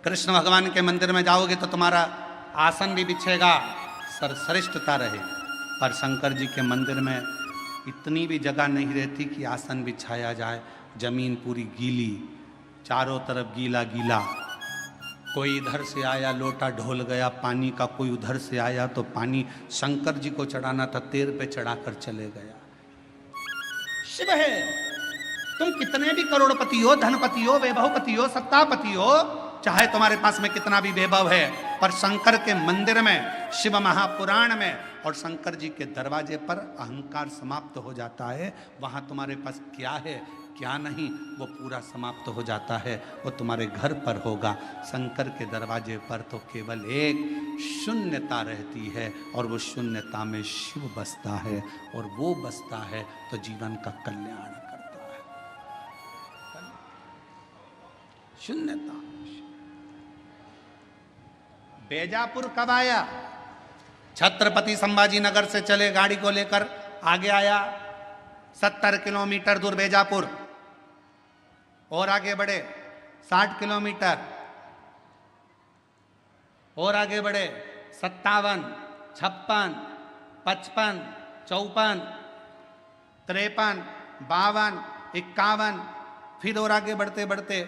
कृष्ण भगवान के मंदिर में जाओगे तो तुम्हारा आसन भी बिछेगा, सरश्रेष्ठता रहे। पर शंकर जी के मंदिर में इतनी भी जगह नहीं रहती कि आसन बिछाया जाए। जमीन पूरी गीली, चारों तरफ गीला गीला। कोई इधर से आया लोटा ढोल गया पानी का, कोई उधर से आया तो पानी शंकर जी को चढ़ाना था, तेर पे चढ़ाकर चले गया। शिव है, तुम कितने भी करोड़पति हो, धनपति हो, वैभवपति हो, सत्तापति हो, चाहे तुम्हारे पास में कितना भी वैभव है, पर शंकर के मंदिर में, शिव महापुराण में और शंकर जी के दरवाजे पर अहंकार समाप्त हो जाता है। वहां तुम्हारे पास क्या है क्या नहीं वो पूरा समाप्त हो जाता है। वो तुम्हारे घर पर होगा, शंकर के दरवाजे पर तो केवल एक शून्यता रहती है, और वो शून्यता में शिव बसता है, और वो बसता है तो जीवन का कल्याण करता है। शून्यता। बेजापुर कब आया? छत्रपति संभाजी नगर से चले गाड़ी को लेकर, आगे आया 70 किलोमीटर दूर बेजापुर, और आगे बढ़े 60 किलोमीटर, और आगे बढ़े 57, 56, 55, 54, 53, 52, 51, फिर और आगे बढ़ते बढ़ते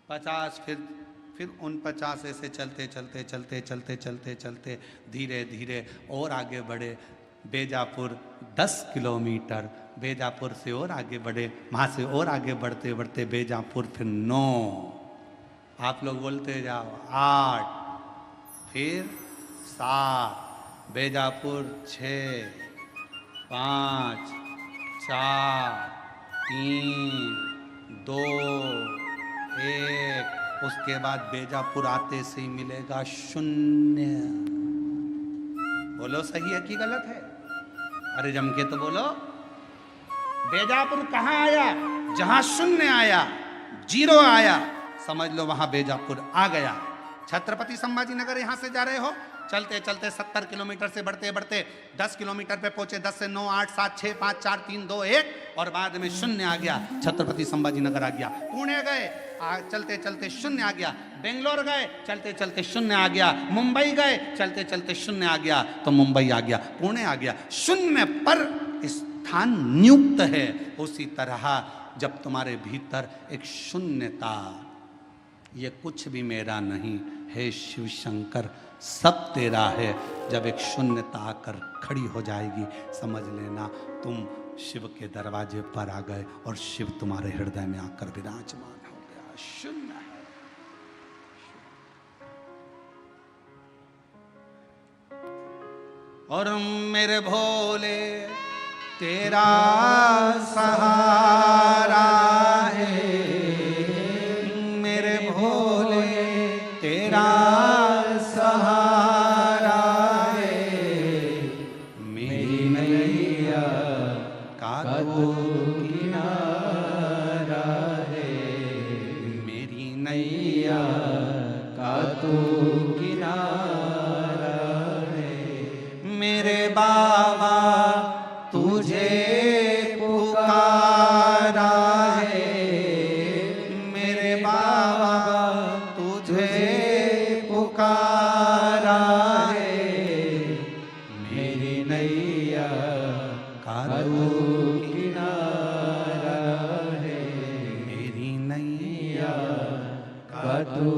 50, फिर 49, ऐसे चलते चलते चलते चलते चलते चलते धीरे धीरे और आगे बढ़े। बेजापुर 10 किलोमीटर, बेजापुर से और आगे बढ़े, वहाँ से और आगे बढ़ते बढ़ते बेजापुर फिर 9, आप लोग बोलते जाओ 8, फिर 7, बेजापुर 6, 5, 4, 3, 2, 1। उसके बाद बेजापुर आते से ही मिलेगा शून्य। बोलो सही है कि गलत है? अरे जम के तो बोलो। बेजापुर कहाँ आया? जहां शून्य आया, जीरो आया, समझ लो वहां बेजापुर आ गया। छत्रपति संभाजी नगर यहां से जा रहे हो, चलते चलते 70 किलोमीटर से बढ़ते बढ़ते 10 किलोमीटर पे पहुंचे। 10 से 9, 8, 7, 6, 5, 4, 3, 2, 1 और बाद में शून्य आ गया। छत्रपति संभाजी नगर आ गया। पुणे गए, चलते चलते शून्य आ गया। बेंगलोर गए, चलते चलते शून्य आ गया। मुंबई गए, चलते चलते शून्य आ गया, तो मुंबई आ गया, पुणे आ गया। शून्य पर स्थान नियुक्त है। उसी तरह जब तुम्हारे भीतर एक शून्यता, ये कुछ भी मेरा नहीं है शिव शंकर सब तेरा है, जब एक शून्यता आकर खड़ी हो जाएगी, समझ लेना तुम शिव के दरवाजे पर आ गए और शिव तुम्हारे हृदय में आकर विराजमान हो गया। शून्य है। और मेरे भोले तेरा सहारा है, मेरे भोले तेरा सहारा है, मेरी नैया का तो किनारा है, मेरी नैया का तो किनारा है। मेरे बाबा तुझे पुकारा है, मेरे बाबा तुझे पुकारा है, मेरी नैया का तो किनारा है, मेरी नैया का तो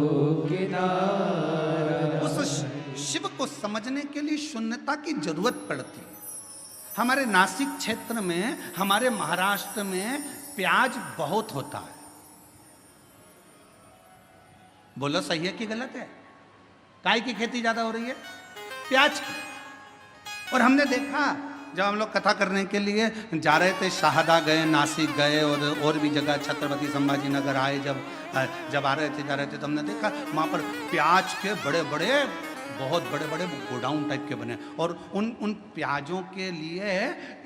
किनारा। उस शिव को समझने के लिए शून्यता की जरूरत पड़ती है। हमारे नासिक क्षेत्र में, हमारे महाराष्ट्र में प्याज बहुत होता है। बोलो सही है कि गलत है? काय की खेती ज्यादा हो रही है? प्याज की। और हमने देखा जब हम लोग कथा करने के लिए जा रहे थे, शाहदा गए, नासिक गए और भी जगह, छत्रपति संभाजी नगर आए, जब आ रहे थे जा रहे थे तो हमने देखा वहाँ पर प्याज के बड़े बड़े, बहुत बड़े बड़े गोडाउन टाइप के बने, और उन प्याजों के लिए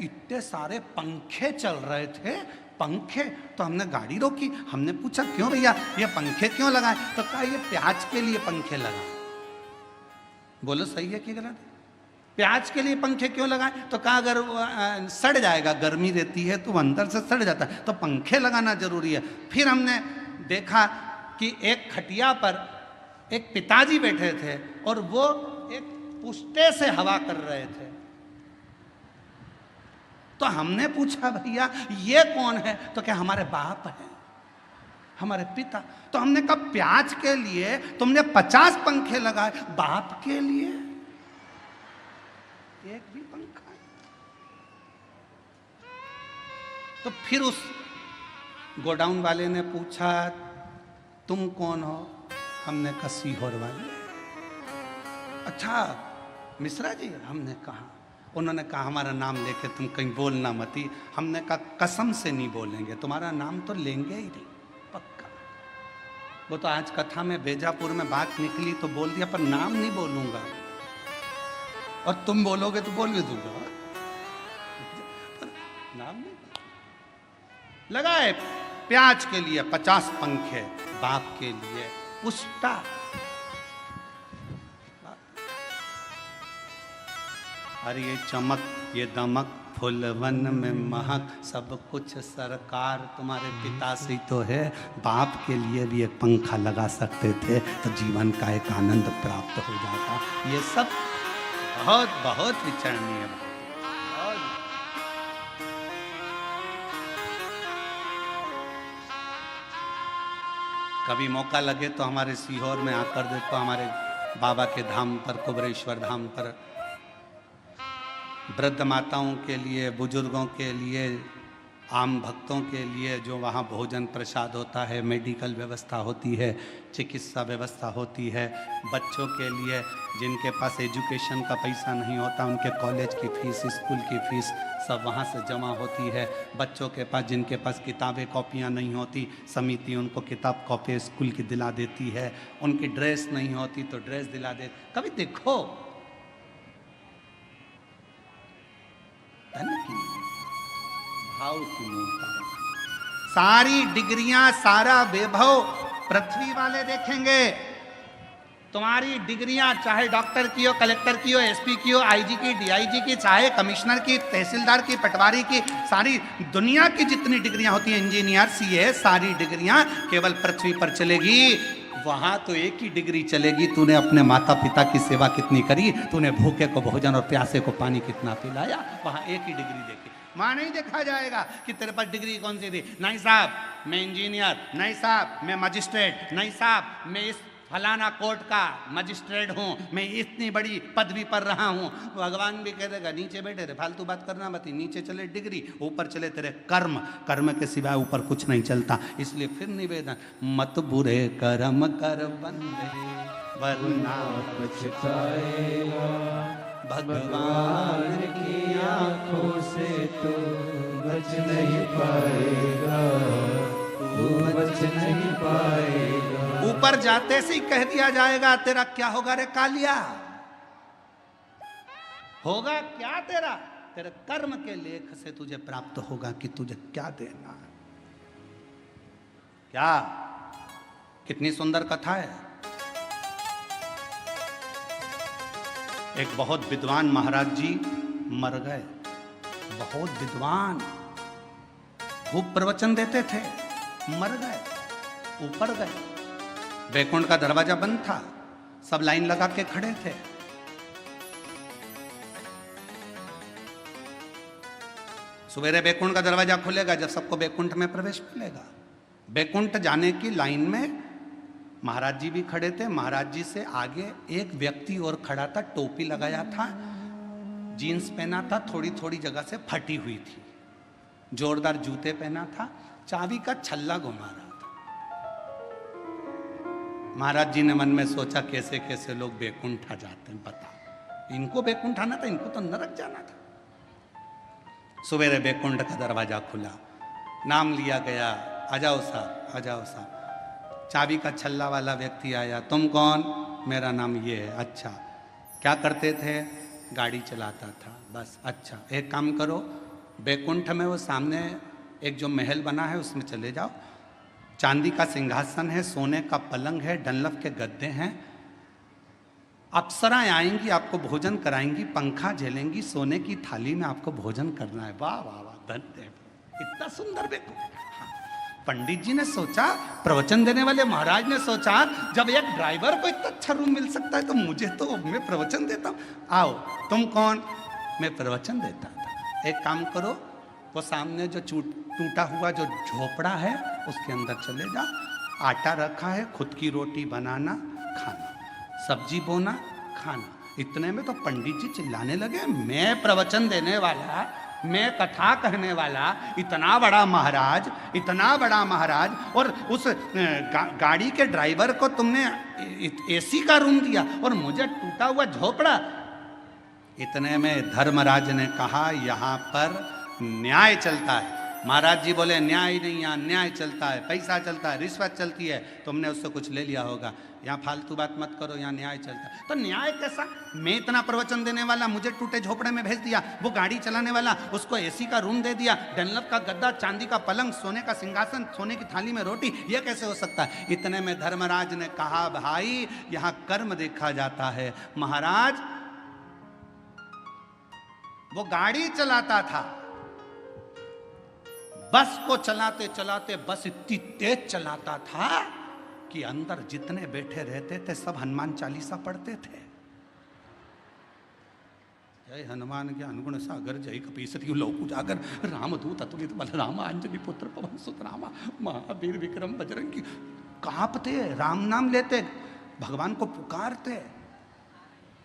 इतने सारे पंखे चल रहे थे, पंखे। तो हमने गाड़ी रोकी, हमने पूछा क्यों भैया ये पंखे क्यों लगाए? तो कहा ये प्याज के लिए पंखे लगाए। बोलो सही है कि गलत? प्याज के लिए पंखे क्यों लगाए? तो कहा अगर सड़ जाएगा, गर्मी रहती है तो अंदर से सड़ जाता है, तो पंखे लगाना जरूरी है। फिर हमने देखा कि एक खटिया पर एक पिताजी बैठे थे और वो एक पुष्टे से हवा कर रहे थे। तो हमने पूछा भैया ये कौन है? तो क्या हमारे बाप है, हमारे पिता। तो हमने कहा प्याज के लिए तुमने 50 पंखे लगाए, बाप के लिए एक भी पंखा। तो फिर उस गोडाउन वाले ने पूछा तुम कौन हो? हमने कहा सीहोर वाले। अच्छा मिश्रा जी? हमने कहा। उन्होंने कहा हमारा नाम लेके तुम कहीं बोलना मती। हमने कहा कसम से नहीं बोलेंगे, तुम्हारा नाम तो लेंगे ही नहीं, पक्का। वो तो आज कथा में बेजापुर में बात निकली तो बोल दिया, पर नाम नहीं बोलूंगा, और तुम बोलोगे तो बोल भी दूंगा, पर नाम नहीं। लगाए प्याज के लिए 50 पंखे, बाप के लिए पुष्टा। अरे ये चमक ये दमक फुलवन में महक सब कुछ सरकार तुम्हारे पिता से तो है। बाप के लिए भी एक पंखा लगा सकते थे तो जीवन का एक आनंद प्राप्त हो जाता। ये सब बहुत बहुत विचारणीय है। कभी मौका लगे तो हमारे सीहोर में आकर देखो, हमारे बाबा के धाम पर, कुबरेश्वर धाम पर वृद्ध माताओं के लिए, बुजुर्गों के लिए, आम भक्तों के लिए जो वहाँ भोजन प्रसाद होता है, मेडिकल व्यवस्था होती है, चिकित्सा व्यवस्था होती है। बच्चों के लिए जिनके पास एजुकेशन का पैसा नहीं होता, उनके कॉलेज की फीस, स्कूल की फीस सब वहाँ से जमा होती है। बच्चों के पास जिनके पास किताबें कॉपियाँ नहीं होती, समिति उनको किताब कॉपी स्कूल की दिला देती है। उनकी ड्रेस नहीं होती तो ड्रेस दिला दे। कभी देखो धन की भाव की मूर्ता, सारी डिग्रियां, सारा वैभव पृथ्वी वाले देखेंगे। तुम्हारी डिग्रियां चाहे डॉक्टर की हो, कलेक्टर की हो, एसपी की हो, आईजी की, डीआईजी की, चाहे कमिश्नर की, तहसीलदार की, पटवारी की, सारी दुनिया की जितनी डिग्रियां होती हैं, इंजीनियर, सीए, सारी डिग्रियां केवल पृथ्वी पर चलेगी। वहां तो एक ही डिग्री चलेगी, तूने अपने माता पिता की सेवा कितनी करी, तूने भूखे को भोजन और प्यासे को पानी कितना पिलाया। वहां एक ही डिग्री देखी। वहां नहीं देखा जाएगा कि तेरे पास डिग्री कौन सी थी। नहीं साहब मैं इंजीनियर, नहीं साहब मैं मजिस्ट्रेट, नहीं साहब मैं इस फलाना कोर्ट का मजिस्ट्रेट हूँ, मैं इतनी बड़ी पदवी पर रहा हूँ। भगवान भी कह देगा नीचे बैठे रे, फालतू बात करना मत। नीचे चले डिग्री, ऊपर चले तेरे कर्म, कर्म के सिवाय ऊपर कुछ नहीं चलता। इसलिए फिर निवेदन, मत बुरे कर्म कर बंदे वरना पछताएगा, भगवान की आंखों से तू बच नहीं पाएगा, तू बच नहीं पाएगा। ऊपर जाते से ही कह दिया जाएगा तेरा क्या होगा रे कालिया। होगा क्या तेरा? तेरे कर्म के लेख से तुझे प्राप्त होगा कि तुझे क्या देना है। क्या कितनी सुंदर कथा है। एक बहुत विद्वान महाराज जी मर गए, बहुत विद्वान, खूब प्रवचन देते थे, मर गए, ऊपर गए। वैकुंठ का दरवाजा बंद था, सब लाइन लगा के खड़े थे। सवेरे वैकुंठ का दरवाजा खुलेगा जब सबको वैकुंठ में प्रवेश मिलेगा। वैकुंठ जाने की लाइन में महाराज जी भी खड़े थे। महाराज जी से आगे एक व्यक्ति और खड़ा था, टोपी लगाया था, जीन्स पहना था, थोड़ी थोड़ी जगह से फटी हुई थी, जोरदार जूते पहना था, चाबी का छल्ला घुमा रहा था। महाराज जी ने मन में सोचा कैसे कैसे लोग वैकुंठ आ जाते हैं, बता। इनको बैकुंठ आना था, इनको तो नरक जाना था। सवेरे बैकुंठ का दरवाजा खुला, नाम लिया गया, आ जाओ साहब, आ जाओ साहब। चाबी का छल्ला वाला व्यक्ति आया, तुम कौन? मेरा नाम ये है। अच्छा, क्या करते थे? गाड़ी चलाता था। बस, अच्छा, एक काम करो, बैकुंठ में वो सामने एक जो महल बना है उसमें चले जाओ, चांदी का सिंहासन है, सोने का पलंग है, डनलप के गद्दे हैं, अप्सराएं आएंगी, आपको भोजन कराएंगी, पंखा झेलेंगी, सोने की थाली में आपको भोजन करना है। वाह वाह वाह, धन्य है, इतना सुंदर बैकुंठ। हाँ। पंडित जी ने सोचा, प्रवचन देने वाले महाराज ने सोचा, जब एक ड्राइवर को इतना अच्छा रूम मिल सकता है तो मुझे तो, मैं प्रवचन देता हूँ। आओ, तुम कौन? मैं प्रवचन देता था। एक काम करो, वो सामने जो टूटा हुआ जो झोपड़ा है उसके अंदर चले जा, आटा रखा है, खुद की रोटी बनाना, खाना, सब्जी बोना, खाना। इतने में तो पंडित जी चिल्लाने लगे, मैं प्रवचन देने वाला, मैं कथा कहने वाला, इतना बड़ा महाराज, इतना बड़ा महाराज, और उस गाड़ी के ड्राइवर को तुमने एसी का रूम दिया और मुझे टूटा हुआ झोपड़ा। इतने में धर्मराज ने कहा, यहाँ पर न्याय चलता है। महाराज जी बोले, न्याय नहीं, यहाँ न्याय चलता है, पैसा चलता है, रिश्वत चलती है, तुमने उससे कुछ ले लिया होगा, यहाँ फालतू बात मत करो, यहाँ न्याय चलता है। तो न्याय कैसा? मैं इतना प्रवचन देने वाला, मुझे टूटे झोपड़े में भेज दिया, वो गाड़ी चलाने वाला, उसको एसी का रूम दे दिया, डनलप का गद्दा, चांदी का पलंग, सोने का सिंहासन, सोने की थाली में रोटी, ये कैसे हो सकता है? इतने में धर्मराज ने कहा, भाई यहाँ कर्म देखा जाता है। महाराज वो गाड़ी चलाता था, बस को चलाते चलाते बस इतनी तेज चलाता था कि अंदर जितने बैठे रहते थे सब हनुमान चालीसा पढ़ते थे। जय हनुमान ज्ञान गुण सागर, जय कपीसति लोक उजागर, रामदूत अतुलित बल राम, अंजनी पुत्र पवन सुत रामा, महावीर विक्रम बजरंगी। कांपते, राम नाम लेते, भगवान को पुकारते।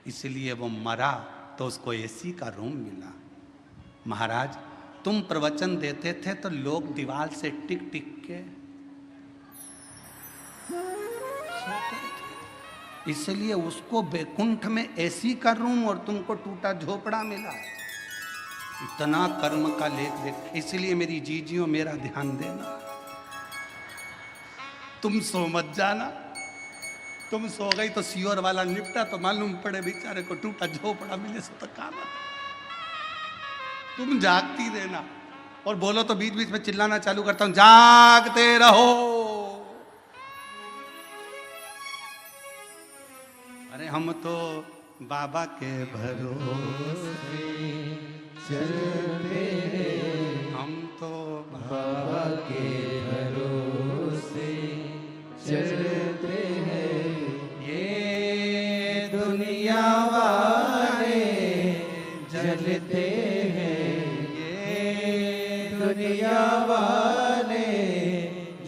इसलिए वो मरा तो उसको एसी का रूम मिला। महाराज तुम प्रवचन देते थे तो लोग दीवार से टिक टिक के सोते थे, इसलिए उसको बैकुंठ में एसी का रूम और तुमको टूटा झोपड़ा मिला। इतना कर्म का लेख देख। इसलिए मेरी जीजियों, मेरा ध्यान देना, तुम सो मत जाना। तुम सो गई तो सियोर वाला निपटा तो मालूम पड़े बेचारे को टूटा झोपड़ा मिले सो तो काम। तुम जागती रहना। और बोलो तो बीच बीच में चिल्लाना चालू करता हूं, जागते रहो। अरे हम तो बाबा के भरोसे चलते हैं, हम तो बाबा के भरोसे चलते हैं। ये दुनिया वाले जलते हैं, ये दुनिया वाले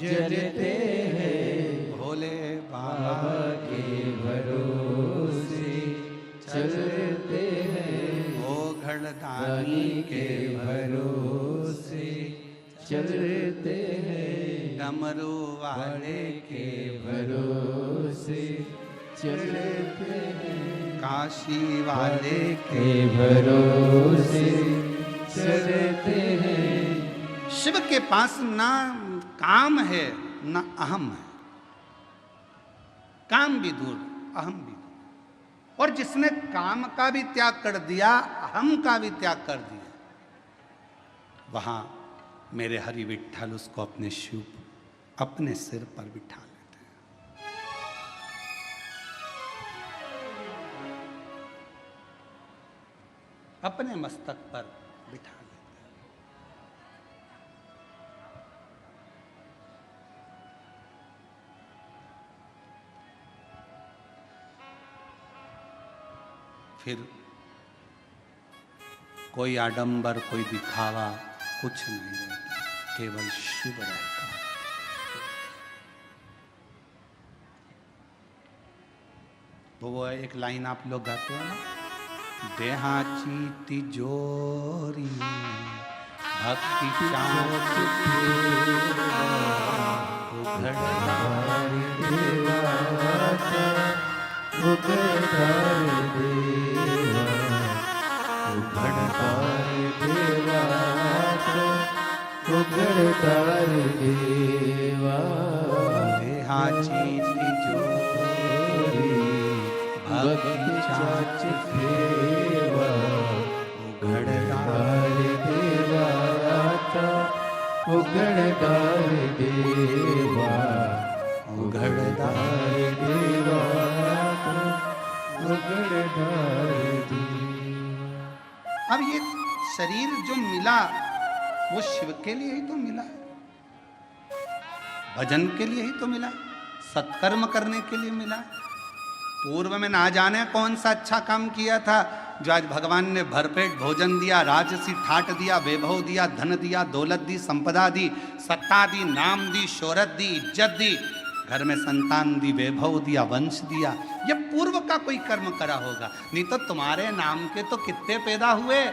जलते हैं। भोले बाबा बाबा के भरोसे चलते हैं, ओ घड़दानी दानी के भरोसे चलते हैं। डमरू वाले के भरोसे चलते हैं, काशी वाले के भरोसे चलते हैं। शिव के पास ना काम है ना अहम है। काम भी दूर, अहम भी दूर। और जिसने काम का भी त्याग कर दिया, अहम का भी त्याग कर दिया, वहां मेरे हरि विठ्ठल उसको अपने शिव अपने सिर पर बिठा लेते हैं। अपने मस्तक पर बिठा लेते हैं। फिर कोई आडंबर, कोई दिखावा कुछ नहीं रहता, केवल शिव रहता है। तो वो एक लाइन आप लोग गाते हो ना, देहाची तिजोरी भक्ति चाट उघडतार देवा उघडतार देवा उघडतार देवा देहाची तिजोरी भक्तीचाच ठेवा उघडतार देवा उघडतार देवा उघडतार देवा उघडतार देवा। अब ये शरीर जो मिला वो शिव के लिए ही तो मिला है, भजन के लिए ही तो मिला, सत्कर्म करने के लिए मिला। पूर्व में ना जाने कौन सा अच्छा काम किया था जो आज भगवान ने भरपेट भोजन दिया, राजसी ठाट दिया, वैभव दिया, धन दिया, दौलत दी, संपदा दी, सत्ता दी, नाम दी, शोहरत दी, इज्जत दी, घर में संतान दी, वैभव दिया, वंश दिया। ये पूर्व का कोई कर्म करा होगा, नहीं तो तुम्हारे नाम के तो कितने पैदा हुए,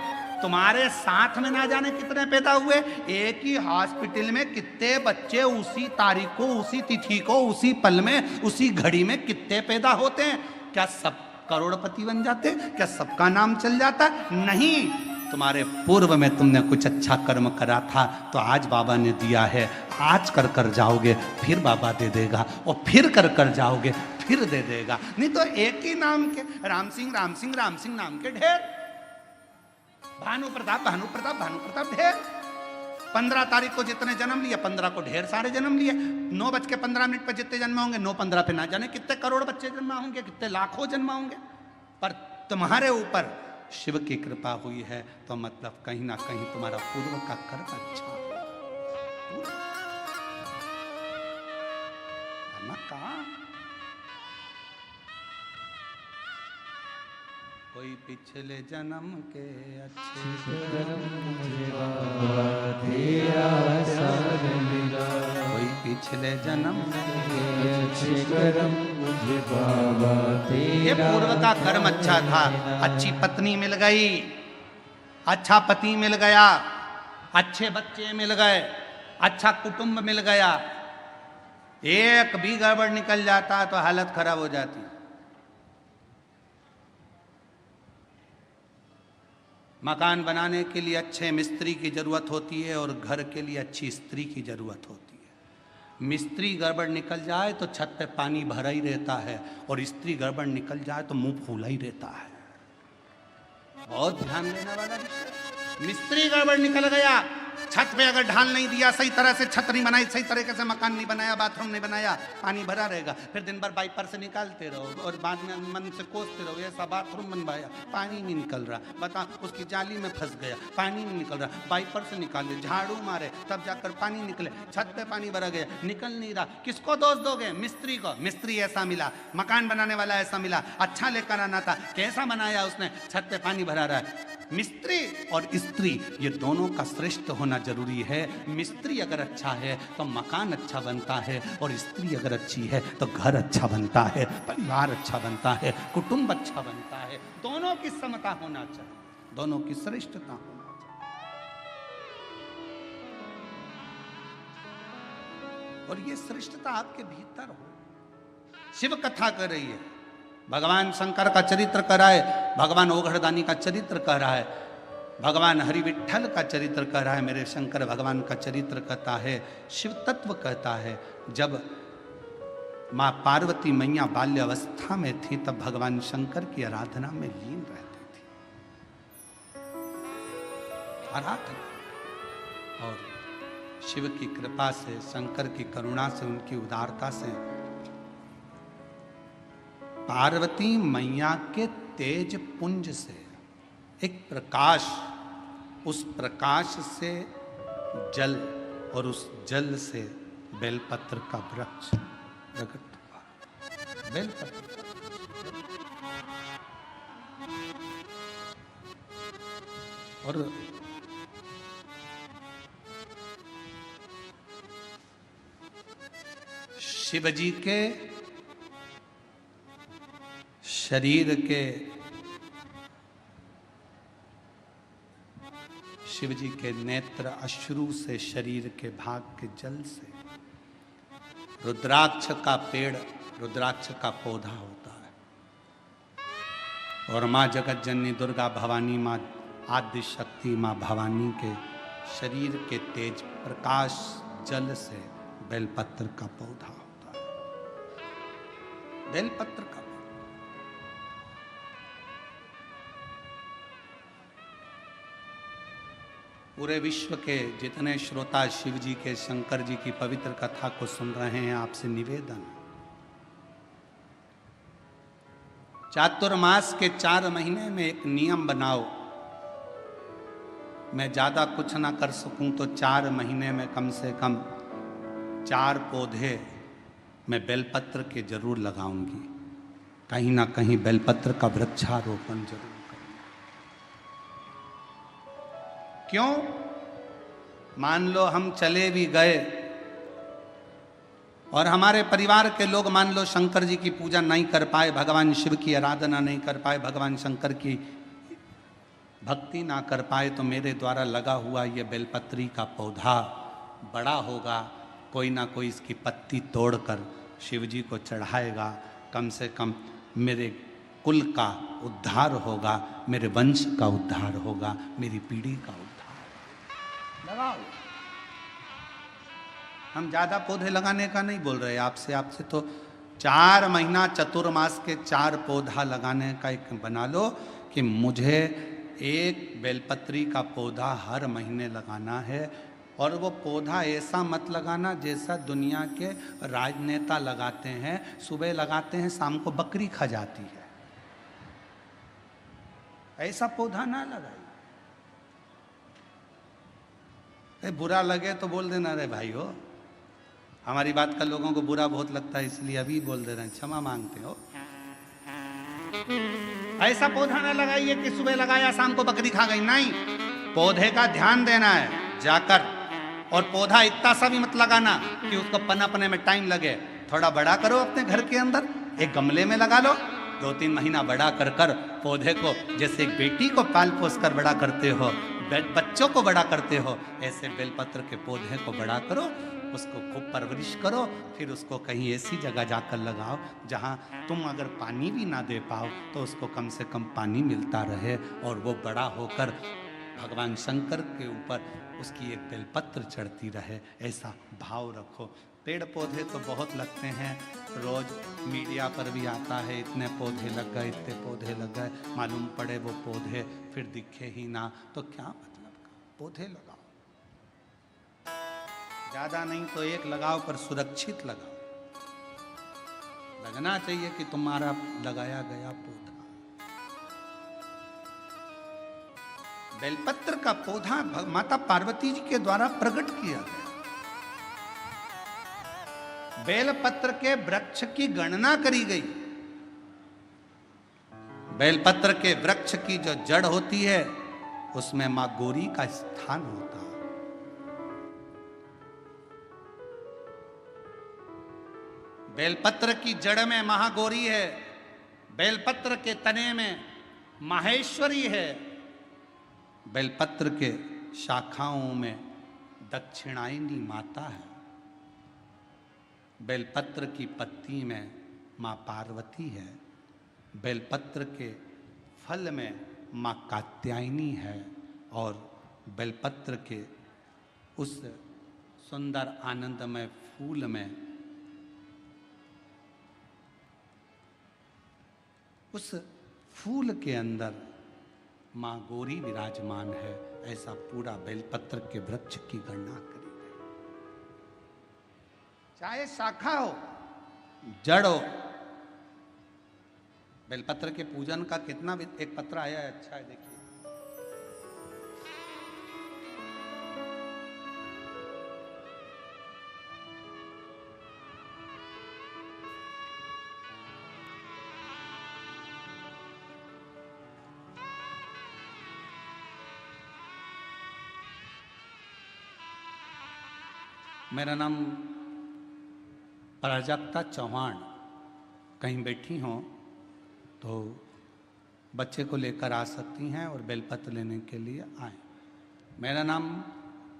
तुम्हारे साथ में ना जाने कितने पैदा हुए। एक ही हॉस्पिटल में कितने बच्चे उसी तारीख को, उसी तिथि को, उसी पल में, उसी घड़ी में कितने पैदा होते हैं। क्या सब करोड़पति बन जाते? क्या सबका नाम चल जाता? नहीं, तुम्हारे पूर्व में तुमने कुछ अच्छा कर्म करा था तो आज बाबा ने दिया है, आज कर कर जाओगे फिर बाबा दे देगा, और फिर कर कर जाओगे फिर दे देगा। नहीं तो एक ही नाम के राम सिंह राम सिंह राम सिंह नाम के ढेर, भानु प्रताप भानु प्रताप भानु प्रताप ढेर। 15 तारीख को जितने जन्म लिए 15 को ढेर सारे जन्म लिए। 9:15 पर जितने जन्म होंगे 9:15 पे ना जाने कितने करोड़ बच्चे जन्मा होंगे, कितने लाखों जन्मा होंगे। पर तुम्हारे ऊपर शिव की कृपा हुई है तो मतलब कहीं ना कहीं तुम्हारा पूर्व का कर्म अच्छा है। कहा कोई पिछले जन्म के अच्छे कर्म मुझे बाबा तेरा साथ मिला, कोई पिछले जन्म के अच्छे कर्म मुझे बाबा तेरा। ये पूर्व का कर्म अच्छा था, अच्छी पत्नी मिल गई, अच्छा पति मिल गया, अच्छे बच्चे मिल गए, अच्छा कुटुंब मिल गया। एक भी गड़बड़ निकल जाता तो हालत खराब हो जाती। मकान बनाने के लिए अच्छे मिस्त्री की जरूरत होती है और घर के लिए अच्छी स्त्री की जरूरत होती है। मिस्त्री गड़बड़ निकल जाए तो छत पे पानी भरा ही रहता है, और स्त्री गड़बड़ निकल जाए तो मुंह फूला ही रहता है। बहुत ध्यान देने वाला विषय। मिस्त्री गड़बड़ निकल गया, छत पे अगर ढाल नहीं दिया, सही तरह से छत नहीं बनाई, सही तरीके से मकान नहीं बनाया, बाथरूम नहीं बनाया, पानी भरा रहेगा। फिर दिन भर वाइपर से निकालते रहो और बाद में मन से कोसते रहो, ऐसा बाथरूम बनवाया, पानी नहीं निकल रहा, बता उसकी जाली में फंस गया, पानी नहीं निकल रहा, वाइपर से निकाले, झाड़ू मारे तब जाकर पानी निकले, छत पे पानी भरा गया, निकल नहीं रहा। किसको दोष दोगे? मिस्त्री को। मिस्त्री ऐसा मिला, मकान बनाने वाला ऐसा मिला, अच्छा लेकर आना था, कैसा बनाया उसने, छत पे पानी भरा रहा है। मिस्त्री और स्त्री ये दोनों का श्रेष्ठ होना जरूरी है। मिस्त्री अगर अच्छा है तो मकान अच्छा बनता है, और स्त्री अगर अच्छी है तो घर अच्छा बनता है, परिवार अच्छा बनता है, कुटुंब अच्छा बनता है। दोनों की समता होना चाहिए, दोनों की श्रेष्ठता होना चाहिए, और ये श्रेष्ठता आपके भीतर हो। शिव कथा कर रही है, भगवान शंकर का चरित्र कर रहा है, भगवान ओघड़दानी का चरित्र कर रहा है, भगवान हरि विठ्ठल का चरित्र कह रहा है, मेरे शंकर भगवान का चरित्र कहता है, शिव तत्व कहता है। जब माँ पार्वती मैया बाल्य अवस्था में थी तब भगवान शंकर की आराधना में लीन रहती थी, आराधना। और शिव की कृपा से, शंकर की करुणा से, उनकी उदारता से पार्वती मैया के तेज पुंज से एक प्रकाश, उस प्रकाश से जल, और उस जल से बेलपत्र का वृक्ष प्रकट हुआ। बेलपत्र और शिवजी के शरीर के, शिवजी के नेत्र अश्रु से, शरीर के भाग के जल से, रुद्राक्ष का पेड़, रुद्राक्ष का पौधा होता है, और माँ जगत जननी दुर्गा भवानी माँ आद्य शक्ति माँ भवानी के शरीर के तेज प्रकाश जल से बेलपत्र का पौधा होता है। बेलपत्र का पूरे विश्व के जितने श्रोता शिव जी के शंकर जी की पवित्र कथा को सुन रहे हैं, आपसे निवेदन, चातुर्मास के 4 महीने में एक नियम बनाओ। मैं ज्यादा कुछ ना कर सकूं तो 4 महीने में कम से कम 4 पौधे मैं बेलपत्र के जरूर लगाऊंगी। कहीं ना कहीं बेलपत्र का वृक्षारोपण जरूर करूंगी। क्यों? मान लो हम चले भी गए और हमारे परिवार के लोग मान लो शंकर जी की पूजा नहीं कर पाए, भगवान शिव की आराधना नहीं कर पाए, भगवान शंकर की भक्ति ना कर पाए, तो मेरे द्वारा लगा हुआ ये बेलपत्री का पौधा बड़ा होगा, कोई ना कोई इसकी पत्ती तोड़कर शिव जी को चढ़ाएगा। कम से कम मेरे कुल का उद्धार होगा, मेरे वंश का उद्धार होगा, मेरी पीढ़ी का उद्धार। लगाओ। हम ज़्यादा पौधे लगाने का नहीं बोल रहे आपसे तो 4 महीना चतुर्मास के 4 पौधा लगाने का एक बना लो कि मुझे एक बेलपत्री का पौधा हर महीने लगाना है। और वो पौधा ऐसा मत लगाना जैसा दुनिया के राजनेता लगाते हैं, सुबह लगाते हैं शाम को बकरी खा जाती है, ऐसा पौधा ना लगाइए। बुरा लगे तो बोल देना, रे भाई हो, हमारी बात का लोगों को बुरा बहुत लगता है इसलिए अभी बोल दे रहे हैं, क्षमा मांगते हो। ऐसा पौधा ना लगाइए कि सुबह लगाया शाम को बकरी खा गई, नहीं। पौधे का ध्यान देना है जाकर, और पौधा इतना सा भी मत लगाना कि उसको पनपने में टाइम लगे। थोड़ा बड़ा करो अपने घर के अंदर, एक गमले में लगा लो, 2-3 महीना बड़ा कर पौधे को, जैसे एक बेटी को पाल पोस कर बड़ा करते हो, बच्चों को बड़ा करते हो, ऐसे बेलपत्र के पौधे को बड़ा करो, उसको खूब परवरिश करो, फिर उसको कहीं ऐसी जगह जाकर लगाओ जहाँ तुम अगर पानी भी ना दे पाओ तो उसको कम से कम पानी मिलता रहे और वो बड़ा होकर भगवान शंकर के ऊपर उसकी एक बेलपत्र चढ़ती रहे, ऐसा भाव रखो। पेड़ पौधे तो बहुत लगते हैं, रोज मीडिया पर भी आता है, इतने पौधे लग गए, इतने पौधे लग गए, मालूम पड़े वो पौधे फिर दिखे ही ना, तो क्या मतलब का? पौधे लगाओ, ज्यादा नहीं तो एक लगाओ, पर सुरक्षित लगाओ। लगना चाहिए कि तुम्हारा लगाया गया पौधा। बेलपत्र का पौधा माता पार्वती जी के द्वारा प्रकट किया गया। बेलपत्र के वृक्ष की गणना करी गई। बेलपत्र के वृक्ष की जो जड़ होती है उसमें मां गौरी का स्थान होता है। बेलपत्र की जड़ में महागौरी है, बेलपत्र के तने में माहेश्वरी है, बेलपत्र के शाखाओं में दक्षिणायनी माता है, बेलपत्र की पत्ती में माँ पार्वती है, बेलपत्र के फल में माँ कात्यायनी है, और बेलपत्र के उस सुंदर आनंदमय फूल में, उस फूल के अंदर माँ गौरी विराजमान है। ऐसा पूरा बेलपत्र के वृक्ष की गणना करी गई। चाहे शाखा हो, जड़ हो, बेलपत्र के पूजन का कितना भी एक पत्र आया है, अच्छा है, देखिए। मेरा नाम प्राजक्ता चौहान। कहीं बैठी हों तो बच्चे को लेकर आ सकती हैं और बेलपत्र लेने के लिए आए। मेरा नाम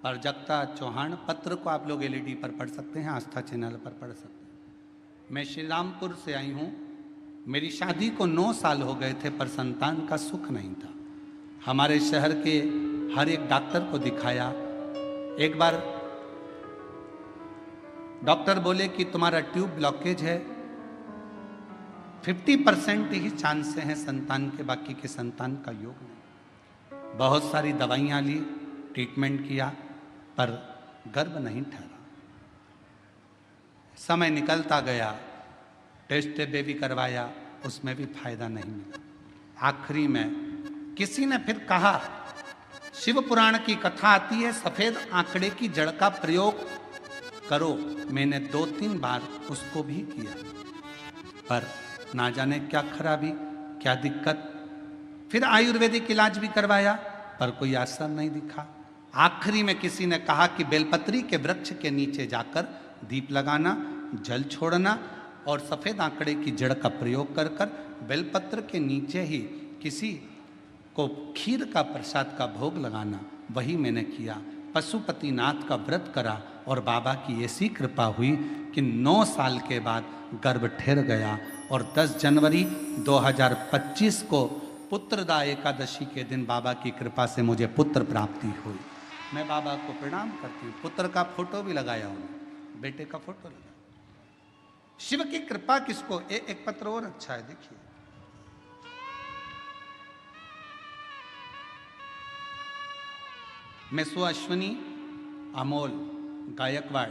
प्राजक्ता चौहान। पत्र को आप लोग LED पर पढ़ सकते हैं, आस्था चैनल पर पढ़ सकते हैं। मैं श्री रामपुर से आई हूँ। मेरी शादी को 9 साल हो गए थे पर संतान का सुख नहीं था। हमारे शहर के हर एक डॉक्टर को दिखाया। एक बार डॉक्टर बोले कि तुम्हारा ट्यूब ब्लॉकेज है, 50% ही चांस हैं संतान के, बाकी के संतान का योग नहीं। बहुत सारी दवाइयां ली, ट्रीटमेंट किया, पर गर्भ नहीं ठहरा। समय निकलता गया, टेस्ट बेबी करवाया, उसमें भी फायदा नहीं मिला। आखिरी में किसी ने फिर कहा, शिव पुराण की कथा आती है, सफेद आंकड़े की जड़ का प्रयोग करो। मैंने 2-3 बार उसको भी किया, पर ना जाने क्या खराबी, क्या दिक्कत। फिर आयुर्वेदिक इलाज भी करवाया, पर कोई असर नहीं दिखा। आखिरी में किसी ने कहा कि बेलपत्री के वृक्ष के नीचे जाकर दीप लगाना, जल छोड़ना और सफेद आंकड़े की जड़ का प्रयोग कर कर बेलपत्र के नीचे ही किसी को खीर का प्रसाद का भोग लगाना। वही मैंने किया। पशुपतिनाथ का व्रत करा और बाबा की ऐसी कृपा हुई कि 9 साल के बाद गर्भ ठहर गया और 10 जनवरी 2025 को पुत्रदा एकादशी के दिन बाबा की कृपा से मुझे पुत्र प्राप्ति हुई। मैं बाबा को प्रणाम करती हूँ। पुत्र का फोटो भी लगाया हूँ, बेटे का फोटो लगाया। शिव की कृपा किसको। एक पत्र और अच्छा है, देखिए। मैं अश्विनी अमोल गायकवाड़।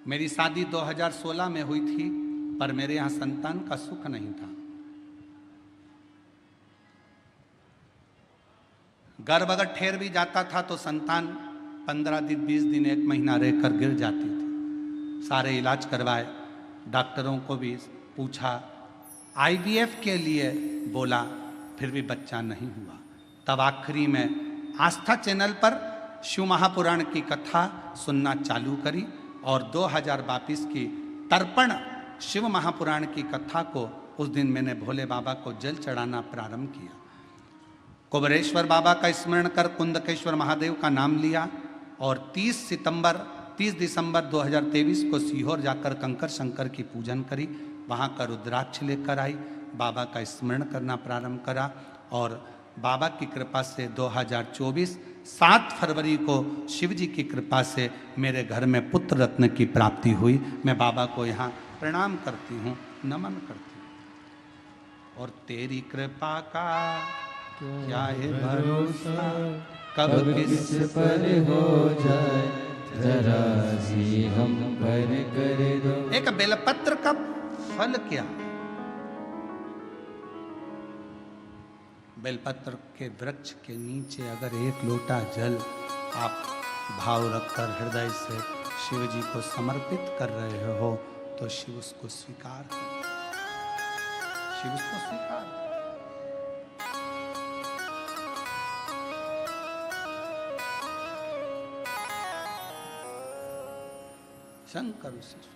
मेरी शादी 2016 में हुई थी, पर मेरे यहां संतान का सुख नहीं था। गर्भ अगर ठहर भी जाता था तो संतान 15 दिन, 20 दिन, 1 महीना रहकर गिर जाती थी। सारे इलाज करवाए, डॉक्टरों को भी पूछा, IVF के लिए बोला, फिर भी बच्चा नहीं हुआ। तब आखिरी में आस्था चैनल पर शिव महापुराण की कथा सुनना चालू करी और 2022 की तर्पण शिव महापुराण की कथा को उस दिन मैंने भोले बाबा को जल चढ़ाना प्रारंभ किया। कुबरेश्वर बाबा का स्मरण कर कुंदकेश्वर महादेव का नाम लिया और 30 दिसंबर 2023 को सीहोर जाकर कंकर शंकर की पूजन करी। वहाँ का रुद्राक्ष लेकर आई, बाबा का स्मरण करना प्रारंभ करा और बाबा की कृपा से 2024 7 फरवरी को शिव जी की कृपा से मेरे घर में पुत्र रत्न की प्राप्ति हुई। मैं बाबा को यहाँ प्रणाम करती हूँ, नमन करती हूँ। और तेरी कृपा का क्या है भरोसा, कब किस पर हो जाए, जरा सी हम पर कर दो। एक बेलपत्र का फल क्या। बेलपत्र के वृक्ष के नीचे अगर 1 लोटा जल आप भाव रखकर हृदय से शिव जी को समर्पित कर रहे हो तो शिव उसको स्वीकार कर, शिव उसको स्वीकार। शंकर उसे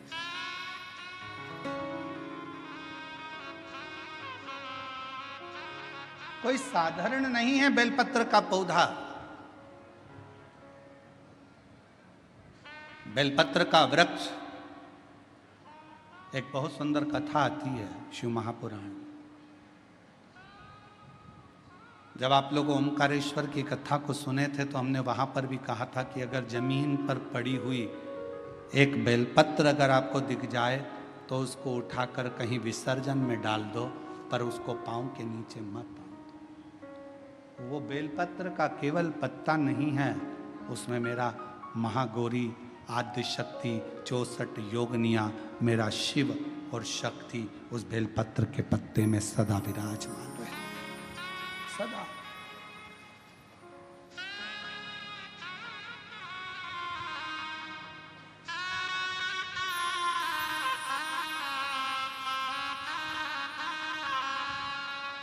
कोई साधारण नहीं है बेलपत्र का पौधा। बेलपत्र का वृक्ष, एक बहुत सुंदर कथा आती है शिव महापुराण। जब आप लोग ओमकारेश्वर की कथा को सुने थे तो हमने वहां पर भी कहा था कि अगर जमीन पर पड़ी हुई एक बेलपत्र अगर आपको दिख जाए तो उसको उठाकर कहीं विसर्जन में डाल दो, पर उसको पांव के नीचे मत बांध दो। वो बेलपत्र का केवल पत्ता नहीं है, उसमें मेरा महागौरी आद्य शक्ति 64 योगनिया मेरा शिव और शक्ति उस बेलपत्र के पत्ते में सदा विराजमान रहे, सदा।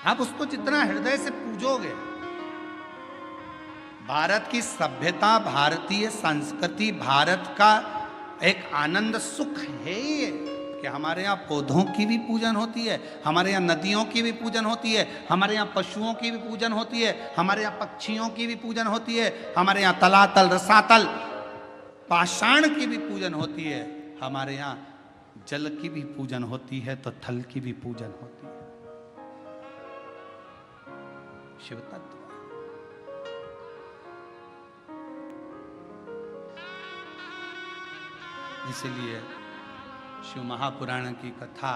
आप उसको जितना हृदय से पूजोगे, भारत की सभ्यता, भारतीय संस्कृति, भारत का एक आनंद सुख है ये कि हमारे यहाँ पौधों की भी पूजन होती है, हमारे यहाँ नदियों की भी पूजन होती है, हमारे यहाँ पशुओं की भी पूजन होती है, हमारे यहाँ पक्षियों की भी पूजन होती है, हमारे यहाँ तलातल, रसातल, पाषाण की भी पूजन होती है, हमारे यहाँ जल की भी पूजन होती है तो थल की भी पूजन होती है। शिव तत्व। इसलिए शिव महापुराण की कथा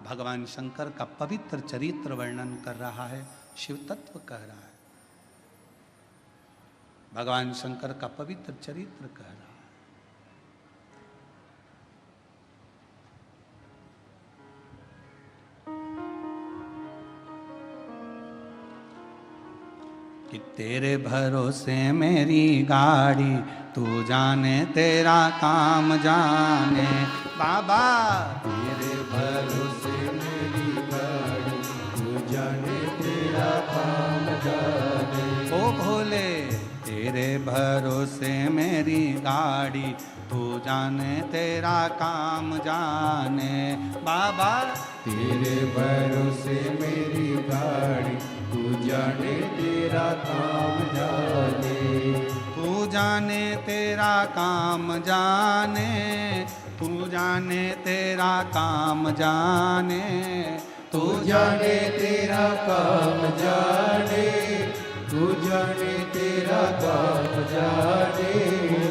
भगवान शंकर का पवित्र चरित्र वर्णन कर रहा है, शिव तत्व कह रहा है, भगवान शंकर का पवित्र चरित्र कह रहा है। कि तेरे भरोसे मेरी गाड़ी, तू जाने तेरा काम जाने बाबा। तेरे भरोसे मेरी गाड़ी, तू जाने तेरा काम जाने। ओ भोले तेरे भरोसे मेरी गाड़ी, तू जाने तेरा काम जाने बाबा। तेरे भरोसे मेरी गाड़ी, तू जाने तेरा काम जाने। तू जाने तेरा काम जाने, तू जाने तेरा काम जाने, तू जाने तेरा काम जाने, तू जाने तेरा काम जाने।